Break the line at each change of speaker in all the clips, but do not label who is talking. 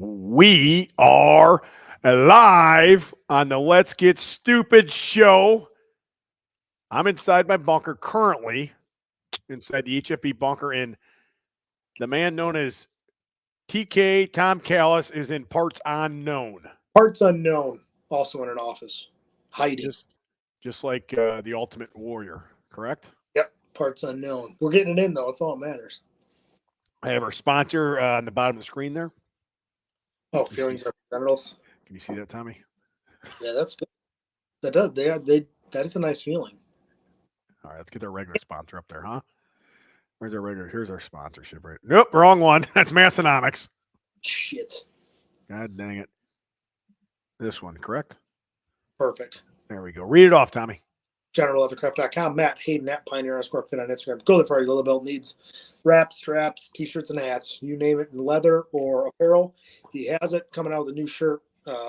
We are live on the Let's Get Stupid show. I'm inside my bunker currently, inside the HFB bunker, and the man known as TK Tom Callis is in parts unknown.
Parts unknown, also in an office, hiding.
Just like the Ultimate Warrior, correct?
Yep, parts unknown. We're getting it in, though. That's all that matters.
I have our sponsor on the bottom of the screen there.
Oh, feelings are genitals.
Can you see that, Tommy?
Yeah, that's good. That does. That is a nice feeling.
All right, let's get our regular sponsor up there, huh? Where's our regular? Here's our sponsorship, right? Nope, wrong one. That's Massonomics.
Shit.
God dang it. This one, correct?
Perfect.
There we go. Read it off, Tommy.
GeneralLeathercraft.com. Matt Hayden at Pioneer_Fit on Instagram. Go there for all your little belt needs. Wraps, straps, t-shirts, and hats. You name it in leather or apparel. He has it coming out with a new shirt.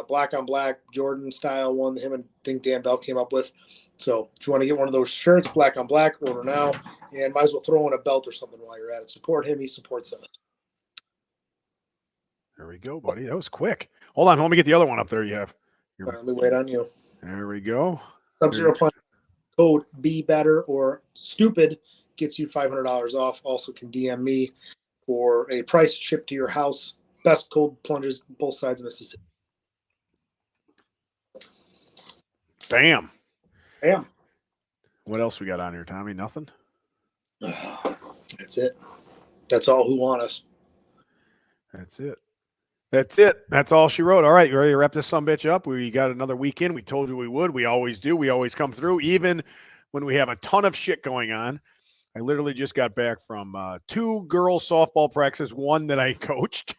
Black on black, Jordan style one. Him and I think Dan Bell came up with. So if you want to get one of those shirts, black on black, order now. And might as well throw in a belt or something while you're at it. Support him. He supports us.
There we go, buddy. That was quick. Hold on. Let me get the other one up there you have.
Let me wait on you.
There we go.
Sub-Zero Punch code Be Better or Stupid gets you $500 off. Also can DM me for a price shipped to your house. Best cold plunges both sides of Mississippi.
Bam.
Bam.
What else we got on here, Tommy? Nothing?
That's it. That's all who want us.
That's it. That's it. That's all she wrote. All right, you ready to wrap this sumbitch up? We got another weekend. We told you we would. We always do. We always come through, even when we have a ton of shit going on. I literally just got back from 2 girls softball practices, one that I coached,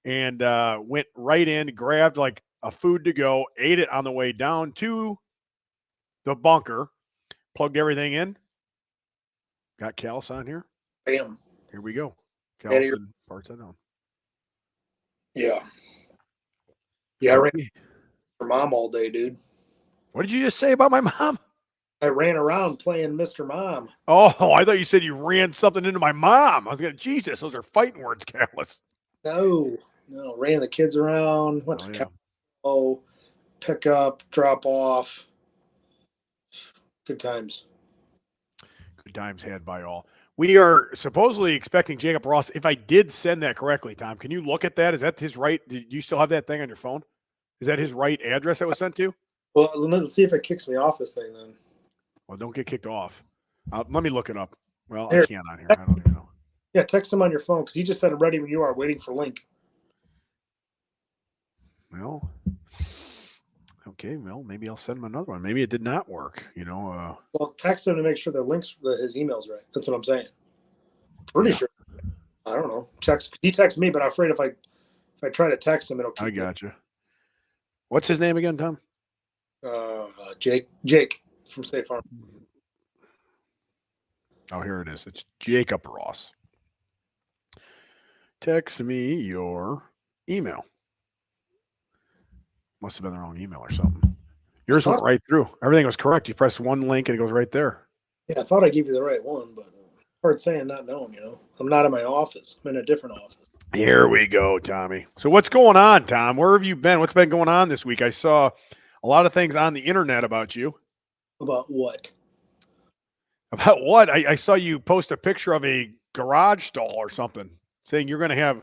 and went right in, grabbed like a food to go, ate it on the way down to the bunker, plugged everything in. Got Callis on here.
Bam.
Here we go. Callis and parts unknown.
Yeah. Yeah, I ran for mom all day, dude.
What did you just say about my mom?
I ran around playing Mr. Mom.
Oh, I thought you said you ran something into my mom. I was going, Jesus, those are fighting words, Callis.
No, ran the kids around, went to pick up, drop off. Good times.
Good times had by all. We are supposedly expecting Jacob Ross. If I did send that correctly, Tom, can you look at that? Is that his right? Do you still have that thing on your phone? Is that his right address that was sent to?
Well, let's see if it kicks me off this thing then.
Well, don't get kicked off. Let me look it up. Well, I can't on here. I don't even know.
Yeah, text him on your phone because he just said ready when you are, waiting for link.
Well, okay. Well, maybe I'll send him another one. Maybe it did not work.
Well, text him to make sure his email's right. That's what I'm saying. Pretty sure. I don't know. He texts me, but I'm afraid if I try to text him, it'll keep.
I got you. What's his name again, Tom?
Jake from State Farm.
Oh, here it is. It's Jacob Ross. Text me your email. Must have been the wrong email or something. Yours went right through. Everything was correct. You press one link and it goes right there.
Yeah, I thought I gave you the right one, but hard saying not knowing, I'm not in my office. I'm in a different office.
Here we go, Tommy. So what's going on, Tom? Where have you been? What's been going on this week? I saw a lot of things on the internet about you.
About what?
About what? I saw you post a picture of a garage stall or something saying you're going to have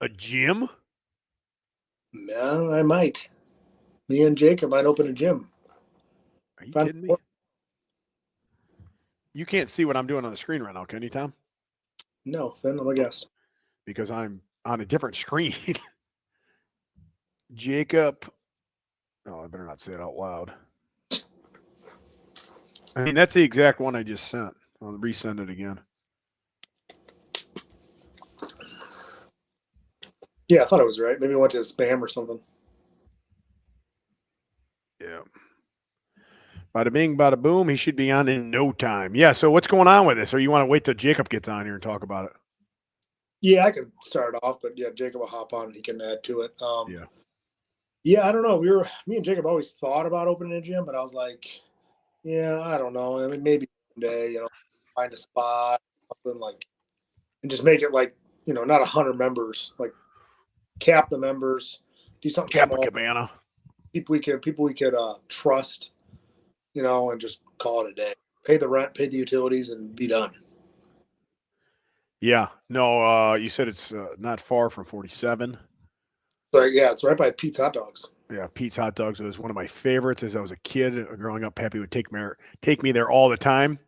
a gym.
Yeah, I might. Me and Jacob might open a gym.
Are you kidding me? You can't see what I'm doing on the screen right now, can you, Tom?
No, Finn, I'm a guest.
Because I'm on a different screen. Jacob. Oh, I better not say it out loud. I mean, that's the exact one I just sent. I'll resend it again.
Yeah, I thought it was right. Maybe it went to spam or something.
Yeah. Bada bing, bada boom. He should be on in no time. Yeah, so what's going on with this? Or you want to wait till Jacob gets on here and talk about it?
Yeah, I could start off, but yeah, Jacob will hop on and he can add to it.
Yeah.
Yeah, I don't know. Me and Jacob always thought about opening a gym, but I was like, yeah, I don't know. I mean, maybe one day, find a spot, something like, and just make it like, not 100 members, like cap the members, do something small.
Cabana.
People we could trust, and just call it a day. Pay the rent, pay the utilities, and be done.
Yeah. No, you said it's not far from 47.
So yeah, it's right by Pete's Hot Dogs.
Yeah, Pete's Hot Dogs was one of my favorites as I was a kid growing up. Pappy would take me there all the time.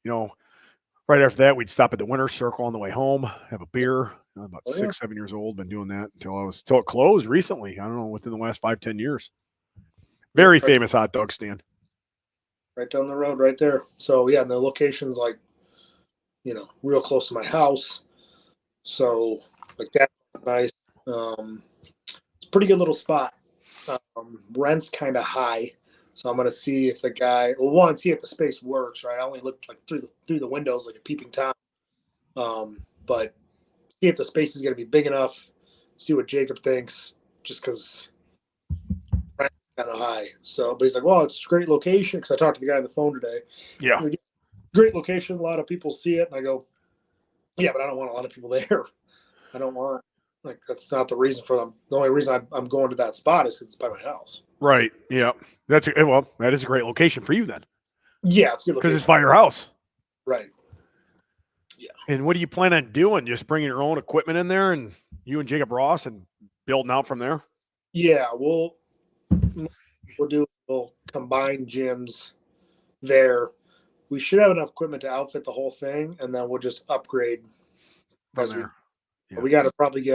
Right after that, we'd stop at the Winter Circle on the way home, have a beer. I was about 6, 7 years old. Been doing that until it closed recently. I don't know, within the last 5, 10 years. Very famous hot dog stand.
Right down the road, right there. So yeah, and the location's like, real close to my house. So like that's nice. It's a pretty good little spot. Rent's kind of high, so I'm gonna see if see if the space works. Right, I only looked like through the windows like a peeping tom. But see if the space is gonna be big enough. See what Jacob thinks, just because rent's kind of high. So, but he's like, well, it's a great location because I talked to the guy on the phone today.
Yeah,
like, great location. A lot of people see it, and I go, yeah, but I don't want a lot of people there. I don't want. Like, that's not the reason for them. The only reason I'm going to that spot is because it's by my house.
right. Yeah, that is a great location for you then.
Yeah, it's good
because it's by your house.
Right. Yeah.
And what do you plan on doing? Just bringing your own equipment in there, and you and Jacob Ross, and building out from there.
Yeah, we'll combine gyms there. We should have enough equipment to outfit the whole thing, and then we'll just upgrade
from there.
We got to probably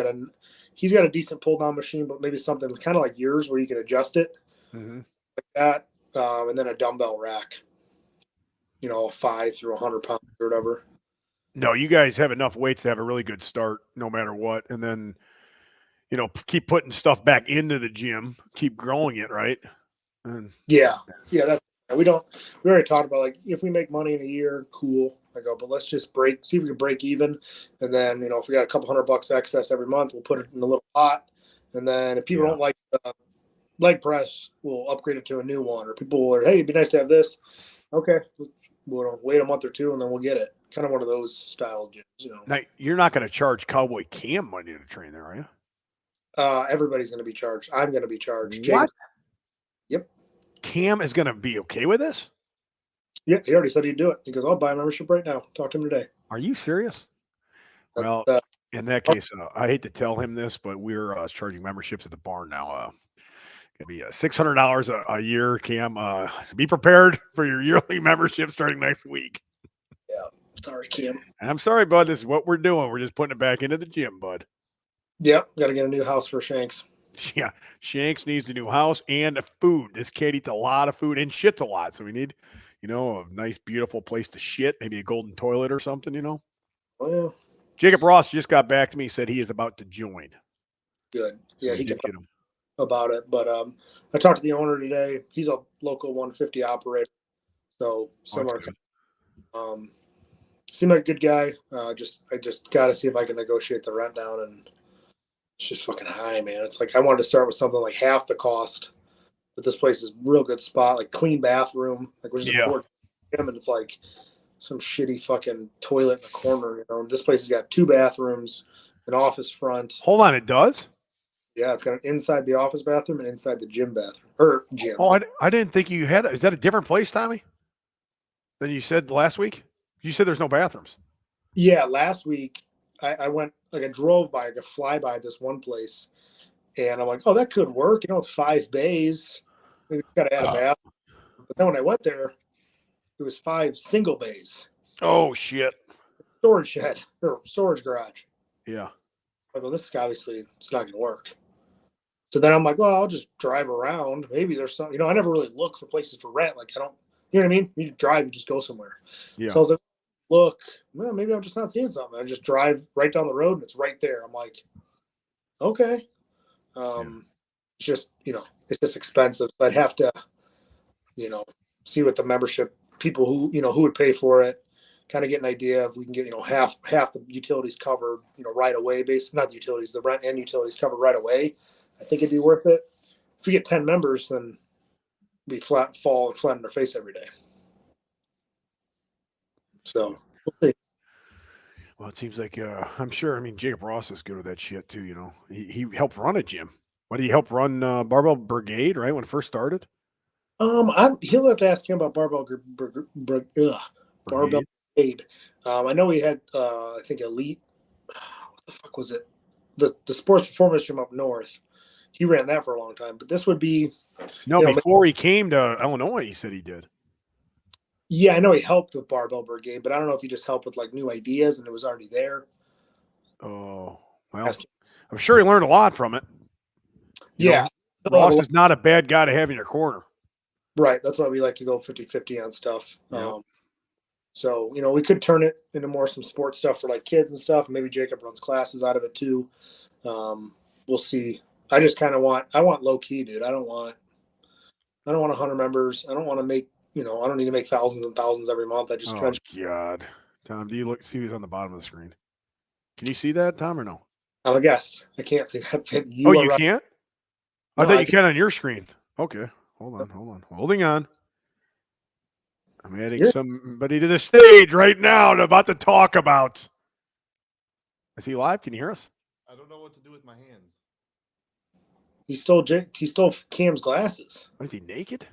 he's got a decent pull down machine, but maybe something kind of like yours where you can adjust it like that. And then a dumbbell rack, 5 through 100 pounds or whatever.
No, you guys have enough weights to have a really good start no matter what. And then, keep putting stuff back into the gym, keep growing it. Right.
Yeah. We already talked about like, if we make money in a year, cool. I go, but let's just see if we can break even. And then, if we got a couple $100 excess every month, we'll put it in a little pot. And then if people don't like the leg press, we'll upgrade it to a new one. Or people are, hey, it'd be nice to have this. Okay. We'll wait a month or two and then we'll get it. Kind of one of those style gyms,
Now, you're not going to charge Cowboy Cam money to train there, are you?
Everybody's going to be charged. I'm going to be charged.
What?
Yep.
Cam is going to be okay with this?
Yeah, he already said he'd do it. He goes, I'll buy a membership right now. Talk to him today.
Are you serious? Well, in that case, I hate to tell him this, but we're charging memberships at the barn now. Going to be $600 a year, Cam. So be prepared for your yearly membership starting next week.
Yeah. Sorry, Cam.
I'm sorry, bud. This is what we're doing. We're just putting it back into the gym, bud.
Yep. Got to get a new house for Shanks.
Yeah. Shanks needs a new house and food. This kid eats a lot of food and shits a lot. So we need, a nice, beautiful place to shit. Maybe a golden toilet or something,
Oh, yeah.
Jacob Ross just got back to me. Said he is about to join.
Good. Yeah,
so
he can talk about it. But I talked to the owner today. He's a local 150 operator. So similar. Seemed like a good guy. I just got to see if I can negotiate the rent down, and it's just fucking high, man. It's like I wanted to start with something like half the cost, but this place is a real good spot, like clean bathroom, like which is important to him, and it's like some shitty fucking toilet in the corner. This place has got 2 bathrooms, an office front.
Hold on, it does?
Yeah, it's got an inside the office bathroom and inside the gym bathroom or gym.
Oh, I didn't think you had. Is that a different place, Tommy, than you said last week? You said there's no bathrooms.
Yeah, last week I went, like I drove by, like a flyby this one place, and I'm like, oh, that could work. It's 5 bays. Maybe got to add a bathroom. But then when I went there, it was 5 single bays.
Oh, shit.
Storage shed or storage garage.
Yeah.
I go, this is obviously, it's not going to work. So then I'm like, well, I'll just drive around. Maybe there's some, I never really look for places for rent. Like I don't, you know what I mean? You drive, you just go somewhere.
Yeah.
So I was like, look, well, maybe I'm just not seeing something. I just drive right down the road and it's right there. I'm like, okay. It's just, it's just expensive. I'd have to, see what the membership people who would pay for it, kind of get an idea if we can get, half the utilities covered, right away, not the utilities, the rent and utilities covered right away. I think it'd be worth it. If we get 10 members, then we fall flat in their face every day. So we'll see.
Well, it seems like I'm sure. I mean, Jacob Ross is good with that shit too. You know, he helped run a gym. What did he help run? Barbell Brigade, right when it first started.
He'll have to ask him about barbell
Brigade.
aid. I know he had I think Elite. What the fuck was it? The sports performance gym up north. He ran that for a long time. But this would be,
No,
you know,
before he came to Illinois, he said he did.
yeah, I know he helped with Barbell Brigade, but I don't know if he just helped with like new ideas and it was already there.
Oh well,
Ask him.
I'm sure he learned a lot from it. You
Yeah,
know, Ross is not a bad guy to have in your corner.
right. That's why we like to go 50-50 on stuff.
Yep.
So, we could turn it into more some sports stuff for like kids and stuff. Maybe Jacob runs classes out of it too. We'll see. I just kind of I want low key, dude. I don't want 100 members. I don't want to make, I don't need to make thousands and thousands every month. I just try
Oh
to,
God, Tom, do you see who's on the bottom of the screen? Can you see that, Tom, or no?
I'm a guest. I can't see that.
Oh,
You are
you
right.
can't? I
No,
thought
I
you
can.
can on your screen. Okay, hold on. Holding on. I'm adding
You're,
somebody to the stage right now to about to talk about. Is he live? Can you hear us?
I don't know what to do with my hands.
he stole Cam's glasses.
Is he naked?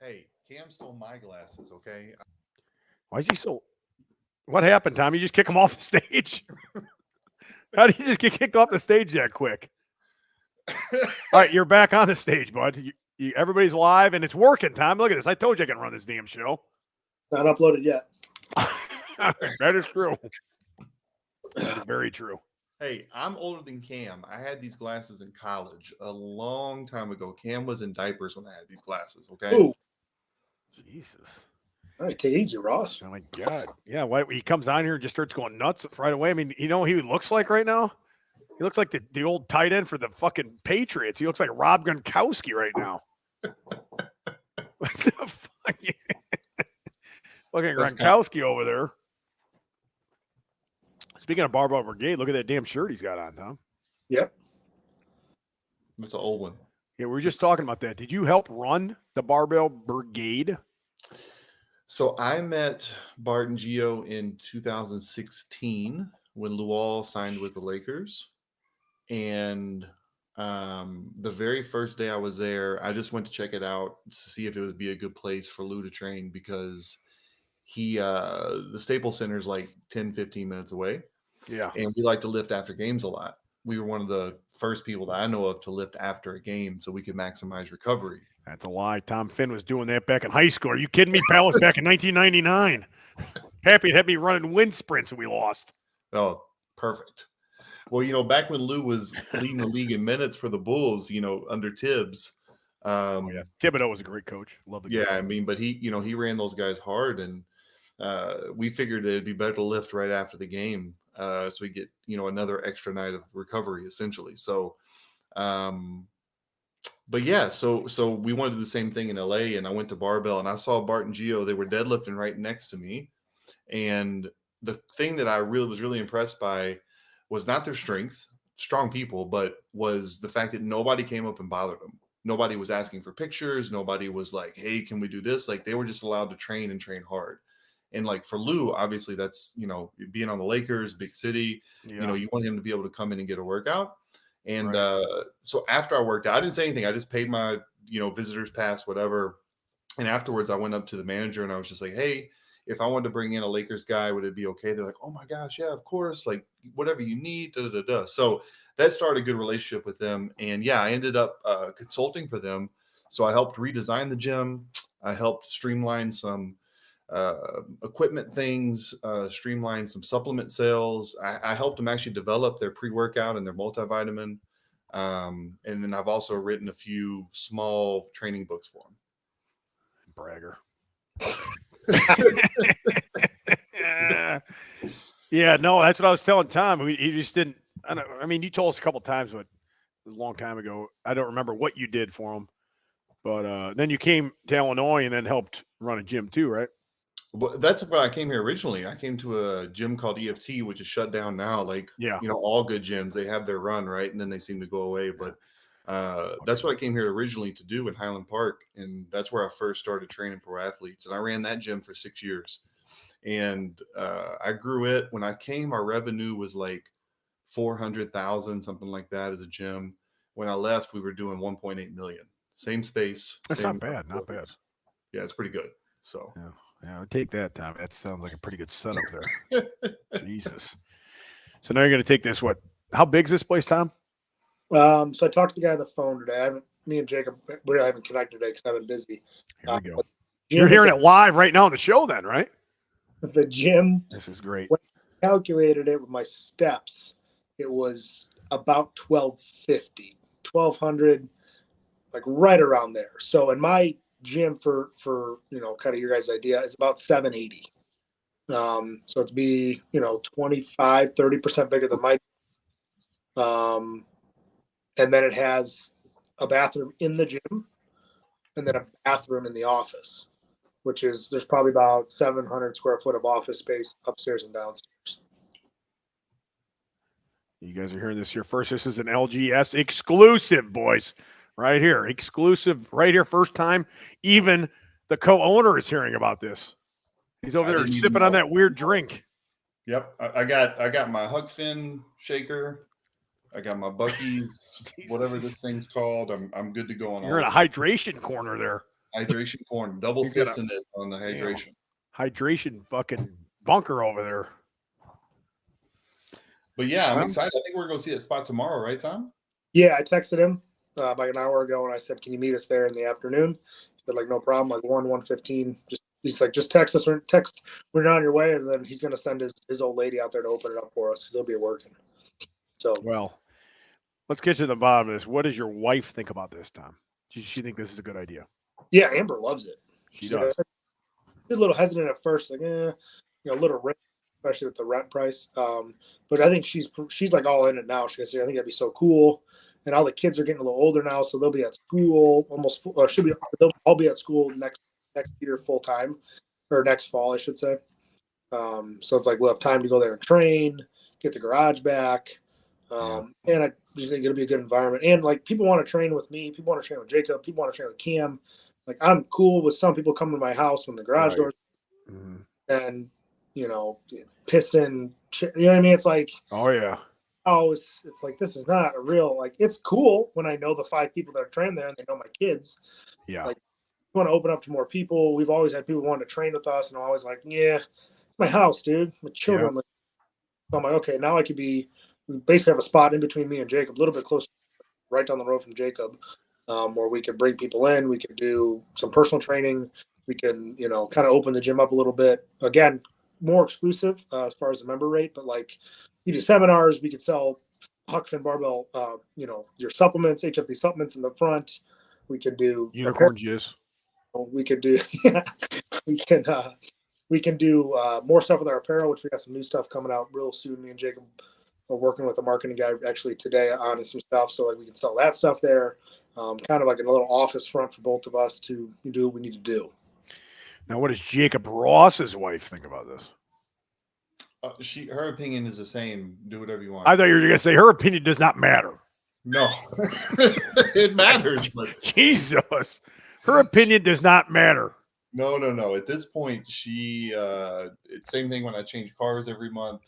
Hey, Cam stole my glasses, okay?
Why is he so? What happened, Tom? You just kick him off the stage? How did you just get kicked off the stage that quick? All right, you're back on the stage, bud. Everybody's live and it's working, Tom. Look at this. I told you I can run this damn show.
Not uploaded yet.
That is true. That is very true.
Hey, I'm older than Cam. I had these glasses in college a long time ago. Cam was in diapers when I had these glasses, okay?
Ooh.
Jesus.
All right, take it easy, Ross.
Oh my God. Yeah, why he comes on here and just starts going nuts right away. I mean, you know who he looks like right now? He looks like the old tight end for the fucking Patriots. He looks like Rob Gronkowski right now. What the fuck? Fucking Gronkowski over there. Speaking of Barbell Brigade, look at that damn shirt he's got on, Tom.
Yep.
It's an old one.
Yeah, we were just talking about that. Did you help run the Barbell Brigade?
So I met Bart and Gio in 2016 when Luol signed with the Lakers. And the very first day I was there, I just went to check it out to see if it would be a good place for Lou to train because the Staples Center is like 10, 15 minutes away.
Yeah.
And we like to lift after games a lot. We were one of the first people that I know of to lift after a game so we could maximize recovery.
That's a lie. Tom Finn was doing that back in high school. Are you kidding me, pal? It was back in 1999. Pappy had me running wind sprints and we lost.
Oh, perfect. Well, back when Lou was leading the league in minutes for the Bulls, under Tibbs.
Oh, yeah. Thibodeau was a great coach. Love the
Yeah,
guy.
I mean, but he ran those guys hard, and we figured it'd be better to lift right after the game, so we get another extra night of recovery, essentially. So, but yeah, so we wanted to do the same thing in LA, and I went to Barbell, and I saw Bart and Gio. They were deadlifting right next to me, and the thing that I was really impressed by was not their strength, strong people, but was the fact that nobody came up and bothered them. Nobody was asking for pictures. Nobody was like, hey, can we do this? Like, they were just allowed to train and train hard. And like for Lou, obviously that's, being on the Lakers, big city,
Yeah.
you want him to be able to come in and get a workout. And
Right.
so after I worked out, I didn't say anything. I just paid my, visitor's pass, whatever. And afterwards I went up to the manager and I was just like, hey, if I wanted to bring in a Lakers guy, would it be okay? They're like, oh my gosh, yeah, of course. Like whatever you need. Da, da, da, da. So that started a good relationship with them. And yeah, I ended up consulting for them. So I helped redesign the gym. I helped streamline some equipment things, streamline some supplement sales. I helped them actually develop their pre-workout and their multivitamin. And then I've also written a few small training books for them.
Bragger. Yeah, no, that's what I was telling Tom. He just didn't. I mean, you told us a couple times, but it was a long time ago. I don't remember what you did for him. But then you came to Illinois and then helped run a gym too, right?
Well, that's why I came here originally. I came to a gym called EFT, which is shut down now. Like,
Yeah.
all good gyms, they have their run, right? And then they seem to go away. But that's what I came here originally to do in Highland Park. And that's where I first started training pro athletes. And I ran that gym for 6 years. And I grew it. When I came, our revenue was like 400,000, something like that as a gym. When I left, we were doing 1.8 million. Same space.
That's
same
not bad. Not bad.
Yeah, it's pretty good. So
Yeah, I'll take that, Tom. That sounds like a pretty good setup there. Jesus. So now you're going to take this. What? How big's this place, Tom?
So I talked to the guy on the phone today. Me and Jacob, we haven't connected today because I've been busy.
Here we go.
But
You're hearing it live right now on the show then, right?
the gym,
This is great.
when I calculated it with my steps, it was about 1250, 1200, like right around there. So in my gym for kind of your guys' idea is about 780. So it'd be 25-30% bigger than my and then it has a bathroom in the gym and then a bathroom in the office, which is there's probably about 700 square foot of office space upstairs and downstairs.
You guys are hearing this here first. This is an LGS exclusive, boys. Right here. Exclusive. Right here. First time. Even the co-owner is hearing about this. He's over there sipping on that weird drink.
Yep. I got my Huck Finn shaker. I got my Bucky's, whatever this thing's called. I'm good to go on.
You're in a hydration corner there.
Hydration corner. Double fisting it on the hydration.
Hydration fucking bunker over there.
But yeah, I'm excited. I think we're going to see that spot tomorrow, right, Tom?
Yeah, I texted him about an hour ago and I said, "Can you meet us there in the afternoon?" He said, "Like no problem, like 1:15. He's like, just text us when you're on your way," and then he's gonna send his old lady out there to open it up for us because they'll be working. So
well, let's get to the bottom of this. What does your wife think about this, Tom? Does she think this is a good idea?
Yeah, Amber loves it.
She does.
She's a little hesitant at first, like a little rent, especially with the rent price. But I think she's like all in it now. She goes, "I think that'd be so cool." And all the kids are getting a little older now, so they'll be at school they'll all be at school next year full time, or next fall, I should say. So it's like we'll have time to go there and train, get the garage back, and I just think it'll be a good environment. And like people want to train with me, people want to train with Jacob, people want to train with Cam. Like I'm cool with some people coming to my house when the garage doors and pissing. You know what I mean? It's like,
oh yeah.
Oh, it's like this is not a real, like, it's cool when I know the 5 people that are trained there and they know my kids.
Yeah.
Like, we want to open up to more people. We've always had people wanting to train with us, and I'm always like, yeah, it's my house, dude. My children. Yeah. So I'm like, okay, now we basically have a spot in between me and Jacob, a little bit closer, right down the road from Jacob, where we could bring people in. We could do some personal training. We can, kind of open the gym up a little bit. Again, more exclusive as far as the member rate, but like, you do seminars, we could sell Huck Finn barbell, your supplements, HFD supplements in the front. We could do
unicorn jizz.
We could do, we can do more stuff with our apparel, which we got some new stuff coming out real soon. Me and Jacob are working with a marketing guy actually today on some stuff. So like we can sell that stuff there, kind of like a little office front for both of us to do what we need to do.
Now, what does Jacob Ross's wife think about this?
Her opinion is the same. Do whatever you want.
I thought you were going to say her opinion does not matter.
No, it matters. But
Jesus, her opinion does not matter.
No. At this point, it's same thing when I change cars every month.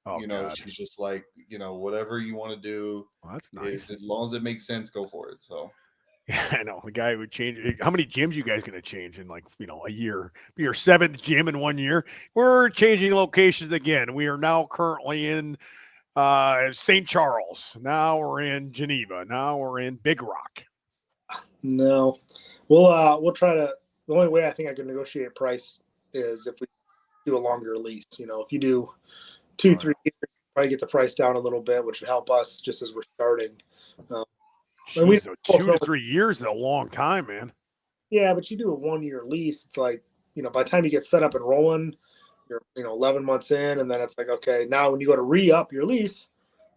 Oh, God.
She's just like, whatever you want to do.
Well, that's nice.
As long as it makes sense, go for it. So.
Yeah, I know. The guy would change. How many gyms you guys going to change in a year? Be your 7th gym in 1 year. We're changing locations again. We are now currently in St. Charles. Now we're in Geneva. Now we're in Big Rock.
No, we'll try to. The only way I think I can negotiate price is if we do a longer lease. If you do 2-3 years, probably get the price down a little bit, which would help us just as we're starting.
Jeez, 2 to 3 years is a long time, man.
Yeah, but you do a 1-year lease, it's like, by the time you get set up and rolling, you're 11 months in, and then it's like, okay, now when you go to re-up your lease,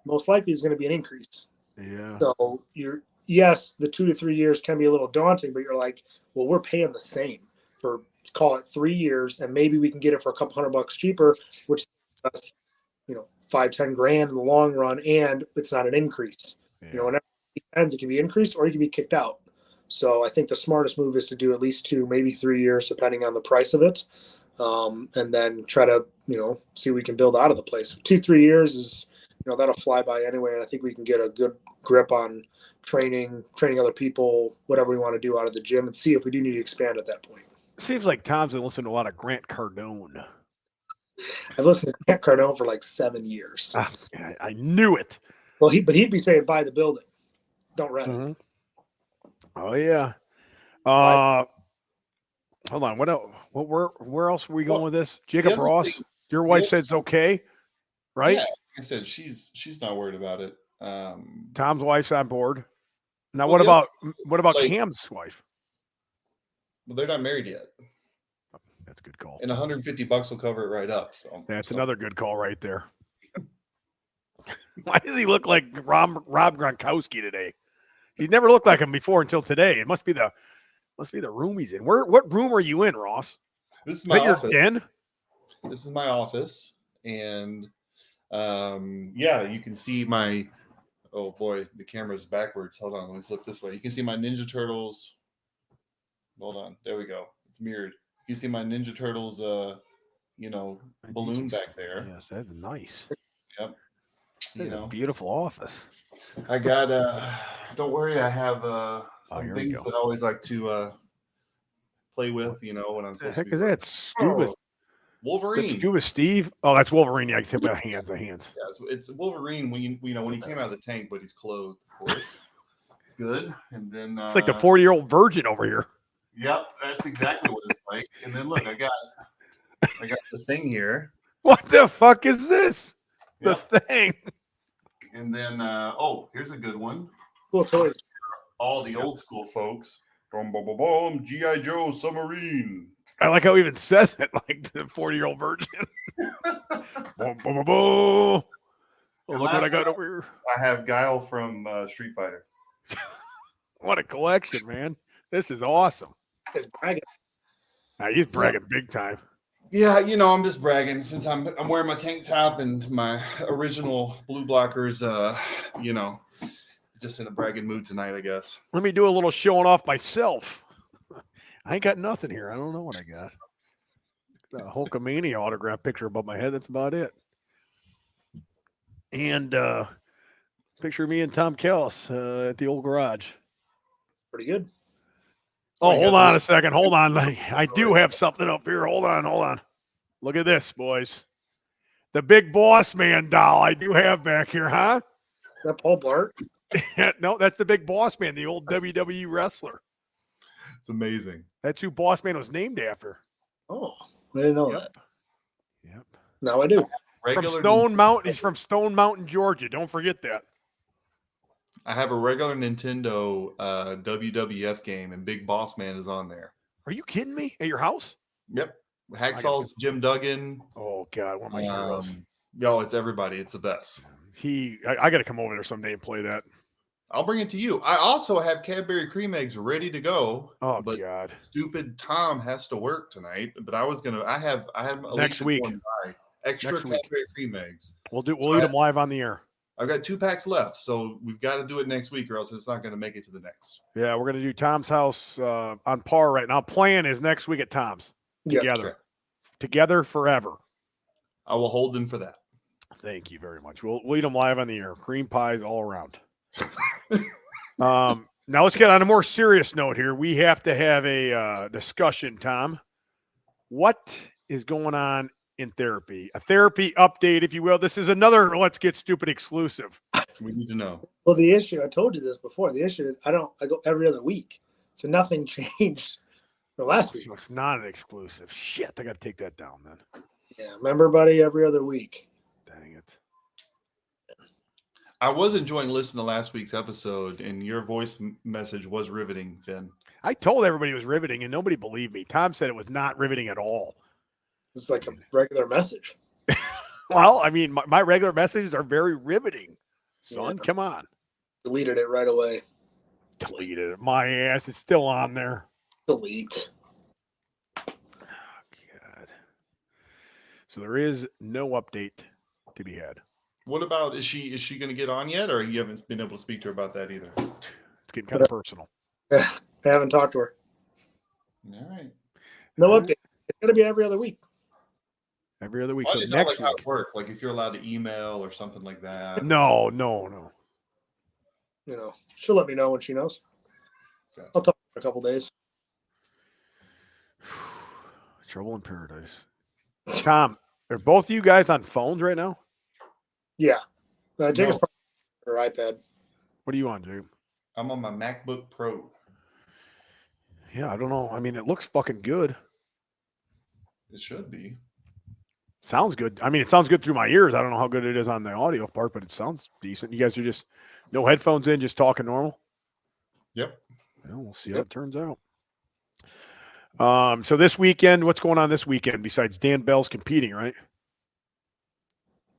most likely is going to be an increase.
Yeah.
So yes, the 2 to 3 years can be a little daunting, but you're like, well, we're paying the same for, call it 3 years, and maybe we can get it for a couple $100 cheaper, which is $5-10 in the long run, and it's not an increase.
Yeah.
Whenever it can be increased or you can be kicked out. So I think the smartest move is to do at least 2, maybe 3 years, depending on the price of it. and then try to, see what we can build out of the place. 2-3 years is, that'll fly by anyway. And I think we can get a good grip on training other people, whatever we want to do out of the gym, and see if we do need to expand at that point.
Seems like Tom's been listening to a lot of Grant Cardone.
I've listened to Grant Cardone for like 7 years.
I knew it.
Well, he'd be saying, buy the building, don't rent it.
Mm-hmm. Oh yeah. Hold on. What else? Where else are we going with this? Jacob Ross. Your wife said it's okay, right?
Yeah, like I said, she's not worried about it.
Tom's wife's on board. Now,
Well,
what about
like-
Cam's wife?
Well, they're not married yet,
That's a good call.
and $150 will cover it right up. So
That's another good call right there. Why does he look like Rob Gronkowski today? He's never looked like him before until today. It must be the room he's in. What room are you in, Ross?
This is
Is
my
that your
office.
den?
This is my office, and yeah, you can see my. Oh boy, the camera's backwards. Hold on, let me flip this way. You can see my Ninja Turtles. Hold on, there we go. It's mirrored. You can see my Ninja Turtles, balloon back there.
Yes, that's nice.
Yep.
That's a beautiful office.
I got. Don't worry, I have some
here we
things
go.
that I always like to play with. When I'm
What the
supposed
heck
to be
is that? Scuba.
Wolverine.
That's Scuba Steve. Oh, that's Wolverine. Yeah, I can see about hands. The hands.
Yeah, it's Wolverine when he came out of the tank, but he's clothed, of course. It's good. And then
It's like the 40-year-old virgin over here.
Yep, that's exactly what it's like. And then look, I got the thing here.
What the fuck is this?
Yep.
The thing.
And then here's a good one.
Cool toys.
All the old school folks. Boom, boom, boom, boom. G.I. Joe submarine.
I like how he even says it like the 40-year-old virgin. Boom, boom, boom, boom. Oh, look what I got over here.
I have Guile from Street Fighter.
What a collection, man. This is awesome.
It's bragging.
He's bragging big time.
Yeah, I'm just bragging since I'm wearing my tank top and my original blue blockers. Just in a bragging mood tonight, I guess.
Let me do a little showing off myself. I ain't got nothing here. I don't know what I got. Got a Hulkamania autograph picture above my head. That's about it. And picture of me and Tom Kellis at the old garage.
Pretty good.
Oh, hold on a second. Hold on. I do have something up here. Hold on. Look at this, boys. The big boss man doll I do have back here, huh?
Is that Paul Blart?
No, that's the big boss man, the old WWE wrestler.
It's amazing.
That's who Boss Man was named after.
Oh, I didn't know that.
Yep.
Now I do.
From Stone Mountain. He's from Stone Mountain, Georgia. Don't forget that.
I have a regular Nintendo WWF game, and Big Boss Man is on there.
Are you kidding me? At your house?
Yep. Hacksaw's Jim Duggan.
Oh, God. One of my heroes.
Yo, it's everybody. It's the best.
I got to come over there someday and play that.
I'll bring it to you. I also have Cadbury cream eggs ready to go.
Oh,
but
God.
Stupid Tom has to work tonight. But I have
Next week.
Extra
Next week.
Cadbury cream eggs.
We'll eat them live on the air.
I've got 2 packs left, so we've got to do it next week, or else it's not going to make it to the next.
Yeah, we're going to do Tom's house on par right now. Plan is next week at Tom's. Together.
Yep.
Together forever.
I will hold them for that.
Thank you very much. We'll eat them live on the air. Cream pies all around. Now let's get on a more serious note here. We have to have a discussion, Tom. What is going on in therapy? A therapy update, if you will. This is another Let's Get Stupid exclusive.
We need to know.
Well, the issue, I told you this before. The issue is I go every other week. So nothing changed for last week.
So it's not an exclusive. Shit, I got to take that down then.
Yeah, remember, buddy, every other week.
Dang it.
I was enjoying listening to last week's episode, and your voice message was riveting, Finn.
I told everybody it was riveting, and nobody believed me. Tom said it was not riveting at all.
It's like a regular message.
Well, I mean, my regular messages are very riveting. Son, come on.
Deleted it right away.
Deleted it. My ass is still on there.
Delete.
Oh, God. So there is no update to be had.
What about, is she going to get on yet, or you haven't been able to speak to her about that either?
It's getting kind of personal.
I haven't talked to her.
All right.
No update. It's going to be every other week.
Every other week.
I
So
didn't know
next
how
week.
it worked. Like if you're allowed to email or something like that.
No.
She'll let me know when she knows.
Okay.
I'll talk in a couple days.
Trouble in paradise. Tom, are both of you guys on phones right now?
Yeah. Jacob's
No.
probably her iPad.
What are you on, Jacob?
I'm on my MacBook Pro.
Yeah, I don't know. I mean, it looks fucking good.
It should be.
Sounds good. I mean, it sounds good through my ears. I don't know how good it is on the audio part, but it sounds decent. You guys are just no headphones in, just talking normal.
Yep.
Well, we'll see how it turns out. So this weekend, what's going on this weekend besides Dan Bell's competing, right?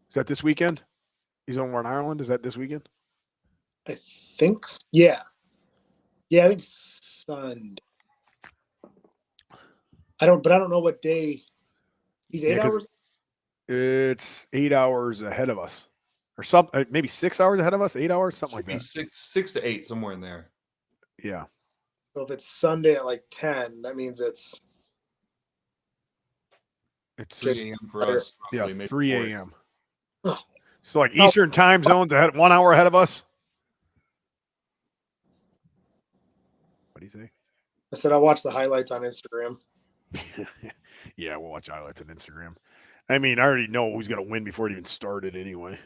Is that this weekend? He's over in Ireland. Is that this weekend?
I think. Yeah. Yeah, I think Sunday. I don't know what day. He's 8 hours.
It's 8 hours ahead of us, or something. Maybe 6 hours ahead of us. 8 hours, something like that.
6 to 8, somewhere in there.
Yeah.
So if it's Sunday at like 10, that means it's
3 a.m. for us.
Yeah,
roughly, maybe
3
4.
a.m.
Oh.
So like Eastern time zones ahead, 1 hour ahead of us. What do you say?
I said I'll watch the highlights on Instagram.
Yeah, we'll watch highlights on Instagram. I mean, I already know who's going to win before it even started anyway.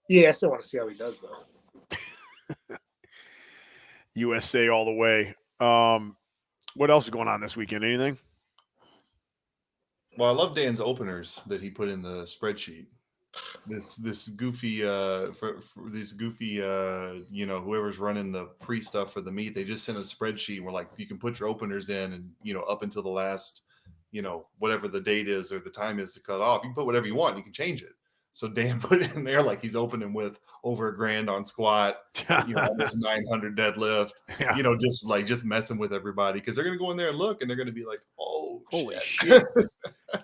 Yeah, I still want to see how he does though.
USA all the way. What else is going on this weekend? Anything?
Well, I love Dan's openers that he put in the spreadsheet. This goofy for these goofy whoever's running the pre stuff for the meet, they just sent a spreadsheet where like you can put your openers in and up until the last whatever the date is or the time is to cut off, you can put whatever you want, you can change it. So Dan put it in there like he's opening with over $1,000 on squat, almost 900 deadlift,
Yeah.
just messing with everybody because they're gonna go in there and look and they're gonna be like, oh,
Holy shit.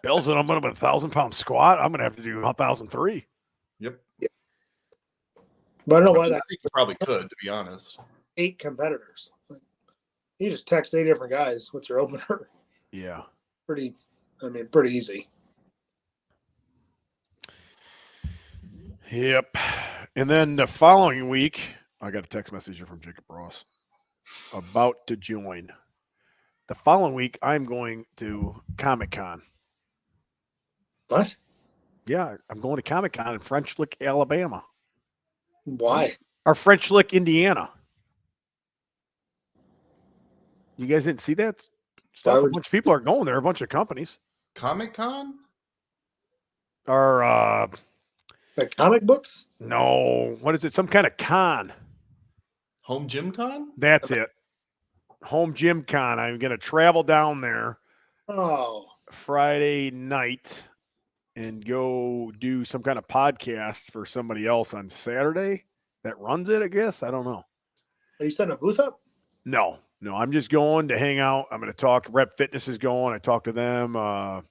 Bell's and I'm going to have a 1,000-pound squat. I'm going to have to do 1,003.
Yep.
But I don't know why
I
that
think you probably could, to be honest.
8 competitors. You just text 8 different guys. What's your opener?
Yeah.
Pretty easy.
Yep. And then the following week, I got a text message from Jacob Ross about to join. The following week, I'm going to Comic-Con.
What?
Yeah, I'm going to Comic-Con in French Lick, Alabama.
Why?
Or French Lick, Indiana. You guys didn't see that stuff? A bunch of people are going there, a bunch of companies.
Comic-Con?
Or
like comic books?
No. What is it? Some kind of con.
Home Gym Con?
That's it. Home Gym Con. I'm going to travel down there Friday night and go do some kind of podcast for somebody else on Saturday that runs it, I guess. I don't know.
Are you setting a booth up?
No. I'm just going to hang out. I'm going to talk. Rep Fitness is going. I talked to them. I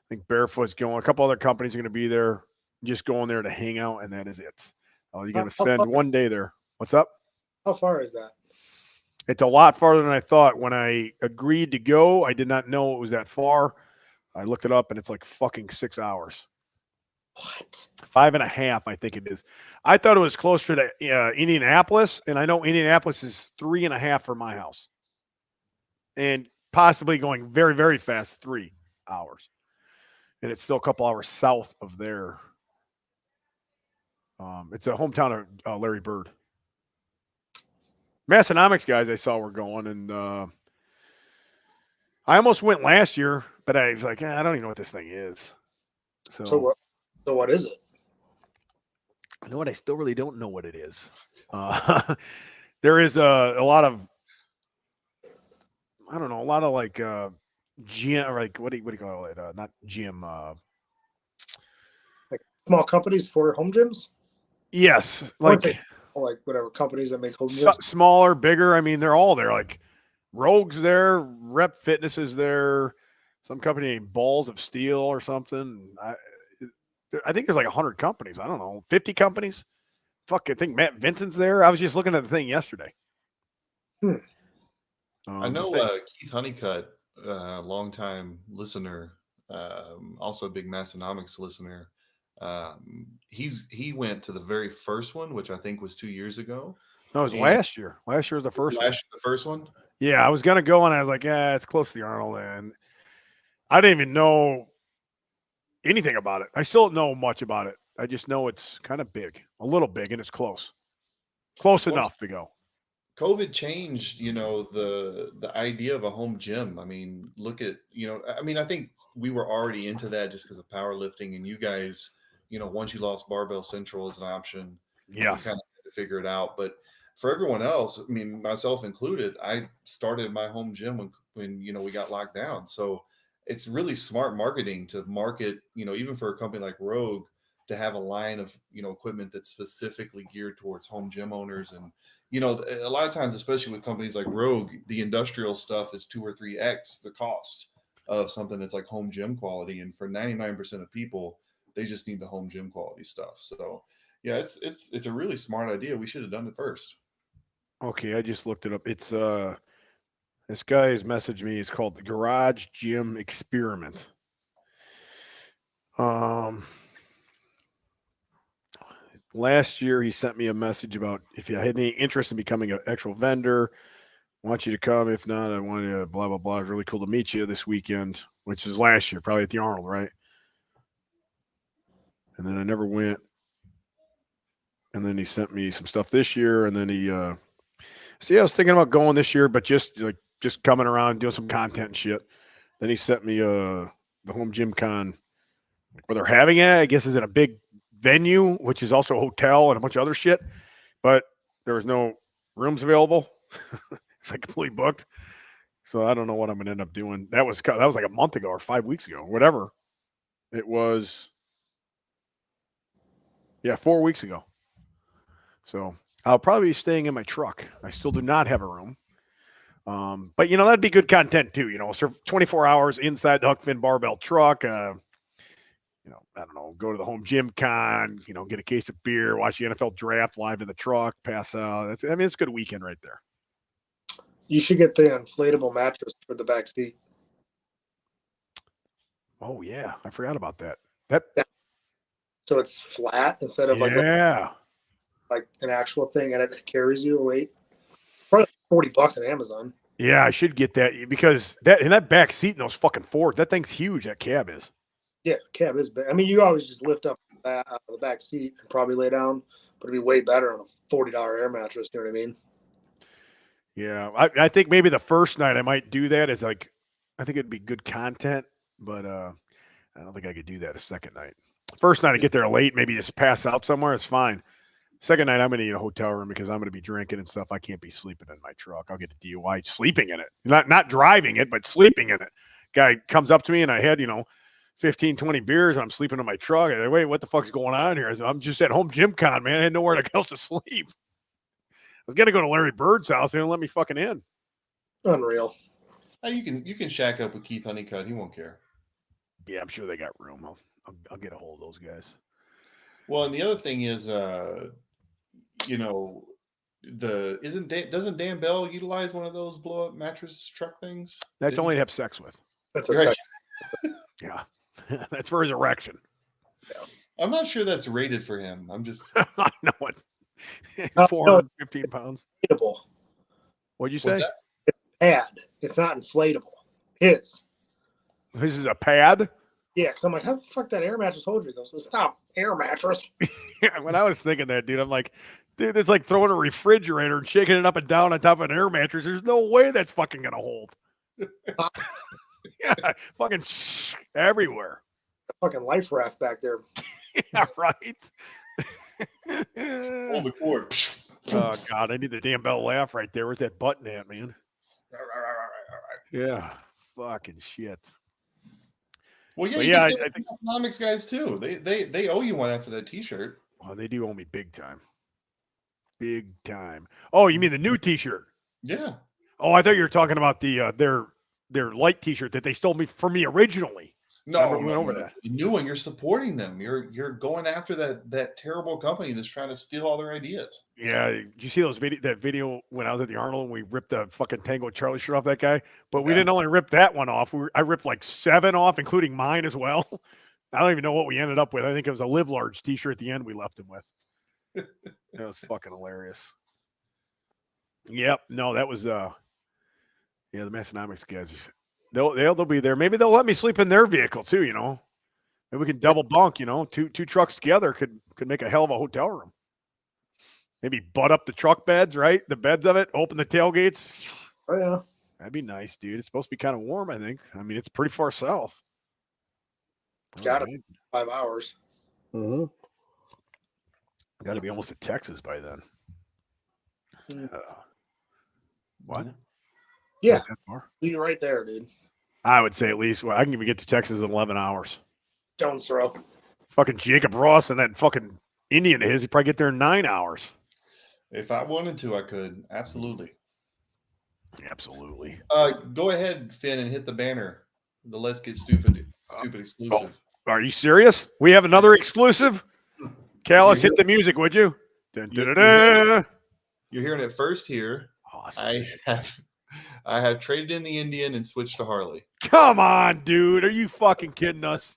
think Barefoot's going. A couple other companies are going to be there. Just going there to hang out, and that is it. You're going to spend one day there. What's up?
How far is that?
It's a lot farther than I thought. When I agreed to go, I did not know it was that far. I looked it up, and it's like fucking 6 hours.
What?
5.5, I think it is. I thought it was closer to Indianapolis, and I know Indianapolis is 3.5 from my house. And possibly going very, very fast, 3 hours. And it's still a couple hours south of there. It's a hometown of Larry Bird. Massonomics guys I saw were going, and I almost went last year, but I was like, I don't even know what this thing is.
So what is it?
You know what? I still really don't know what it is. There is a lot of, I don't know, a lot of like GM, or like what do you call it? Not GM.
Like small companies for home gyms?
Yes, like
whatever companies that make home gyms.
Smaller, bigger. I mean, they're all there. Like Rogue's there, Rep Fitness is there, some company named Balls of Steel or something. I think there's like 100 companies. I don't know, 50 companies. Fuck, I think Matt Vincent's there. I was just looking at the thing yesterday.
I know Keith Honeycutt, longtime listener, also a big Massonomics listener. He went to the very first one, which I think was 2 years ago.
No, it was
And
last year. Last year was the first one.
the first one.
Yeah, I was gonna go and I was like, yeah, it's close to the Arnold, and I didn't even know anything about it. I still don't know much about it. I just know it's kind of big, a little big, and it's close
Well,
enough to go.
COVID changed, the idea of a home gym. I mean, look at, I think we were already into that just because of powerlifting, and you guys, once you lost Barbell Central as an option, you
Yes.
kind of had to figure it out. But for everyone else, I mean, myself included, I started my home gym when we got locked down. So it's really smart marketing to market, even for a company like Rogue, to have a line of, equipment that's specifically geared towards home gym owners. And a lot of times, especially with companies like Rogue, the industrial stuff is 2 or 3x the cost of something that's like home gym quality. And for 99% of people, they just need the home gym quality stuff. So yeah, it's a really smart idea. We should have done it first.
Okay, I just looked it up. It's this guy has messaged me. It's called the Garage Gym Experiment. Last year he sent me a message about if you had any interest in becoming an actual vendor. I want you to come. If not, I want you to blah blah blah. It's really cool to meet you this weekend, which is last year, probably at the Arnold, right? And then I never went. And then he sent me some stuff this year, and then he see, I was thinking about going this year, but just coming around doing some content and shit. Then he sent me the home gym con where they're having it. I guess is in a big venue, which is also a hotel and a bunch of other shit. But there was no rooms available. It's like completely booked. So I don't know what I'm gonna end up doing. That was like a month ago or 5 weeks ago, whatever. It was, yeah, 4 weeks ago. So I'll probably be staying in my truck. I still do not have a room. But that'd be good content too. So 24 hours inside the Huck Finn barbell truck. I don't know, go to the home gym con. Get a case of beer, watch the NFL draft live in the truck, pass out. It's a good weekend right there.
You should get the inflatable mattress for the back seat.
Oh yeah, I forgot about that.
So it's flat instead of like an actual thing, and it carries you weight. Probably $40 on Amazon.
Yeah, I should get that because that back seat in those fucking Fords, that thing's huge. That cab is.
Yeah, cab is big. I mean, you always just lift up out of the back seat and probably lay down, but it'd be way better on a $40 air mattress. You know what I mean?
Yeah, I think maybe the first night I might do that. Is like, I think it'd be good content, but I don't think I could do that a second night. First night I get there late, maybe just pass out somewhere. It's fine. Second night I'm going to need a hotel room because I'm going to be drinking and stuff. I can't be sleeping in my truck. I'll get a DUI sleeping in it, not driving it, but sleeping in it. Guy comes up to me and I had 15, 20 beers. And I'm sleeping in my truck. I say, wait, what the fuck's going on here? I'm just at home gym con, man. I had nowhere else to sleep. I was going to go to Larry Bird's house. They didn't let me fucking in.
Unreal.
You can shack up with Keith Honeycutt. He won't care.
Yeah, I'm sure they got room. I'll get a hold of those guys.
Well, and the other thing is, doesn't Dan Bell utilize one of those blow up mattress truck things?
That's only to have sex with.
That's a
Right.
Yeah, that's for his erection.
Yeah.
I'm not sure that's rated for him. I'm just.
I know it.
No,
415 pounds.
inflatable.
What'd you say?
Pad. It's not inflatable. His.
This is a pad?
Yeah, because I'm like, how the fuck that air mattress hold you? He goes, it's not air mattress.
Yeah, when I was thinking that, dude, I'm like, dude, it's like throwing a refrigerator and shaking it up and down on top of an air mattress. There's no way that's fucking gonna hold. Yeah, fucking everywhere.
A fucking life raft back there.
Yeah, right.
Pull the cord.
Oh God, I need the damn bell laugh right there. Where's that button at, man? Yeah, fucking shit.
Well, yeah,
But
you
yeah,
can
I think
economics guys too. They owe you one after that T-shirt.
well, they do owe me big time. Big time. Oh, you mean the new T-shirt?
Yeah.
Oh, I thought you were talking about the their light T-shirt that they stole from me originally.
No,
remember we went over that.
The new one, you're supporting them. You're going after that terrible company that's trying to steal all their ideas.
Yeah, did you see that video when I was at the Arnold and we ripped the fucking Tango Charlie shirt off that guy? But we didn't only rip that one off. I ripped like 7 off, including mine as well. I don't even know what we ended up with. I think it was a Live Large t-shirt at the end we left him with. That was fucking hilarious. Yep. No, that was the Massonomics guys. They'll be there. Maybe they'll let me sleep in their vehicle too, you know. Maybe we can double bunk, you know. Two trucks together could make a hell of a hotel room. Maybe butt up the truck beds, right? The beds of it, open the tailgates.
Oh, yeah.
That'd be nice, dude. It's supposed to be kind of warm, I think. I mean, it's pretty far south.
It's got to be 5 hours.
Mm-hmm. Got to be almost to Texas by then. What?
Yeah.
Not that far?
You're right there, dude.
I would say at least, I can even get to Texas in 11 hours.
Stone's throw.
Fucking Jacob Ross and that fucking Indian of his, he'd probably get there in 9 hours.
If I wanted to, I could. Absolutely.
Absolutely.
Go ahead, Finn, and hit the banner. The Let's Get Stupid exclusive.
Are you serious? We have another exclusive? Callis, hit the music, would you? Dun, dun, dun, dun.
You're hearing it first here.
Awesome.
I have traded in the Indian and switched to Harley.
Come on, dude. Are you fucking kidding us?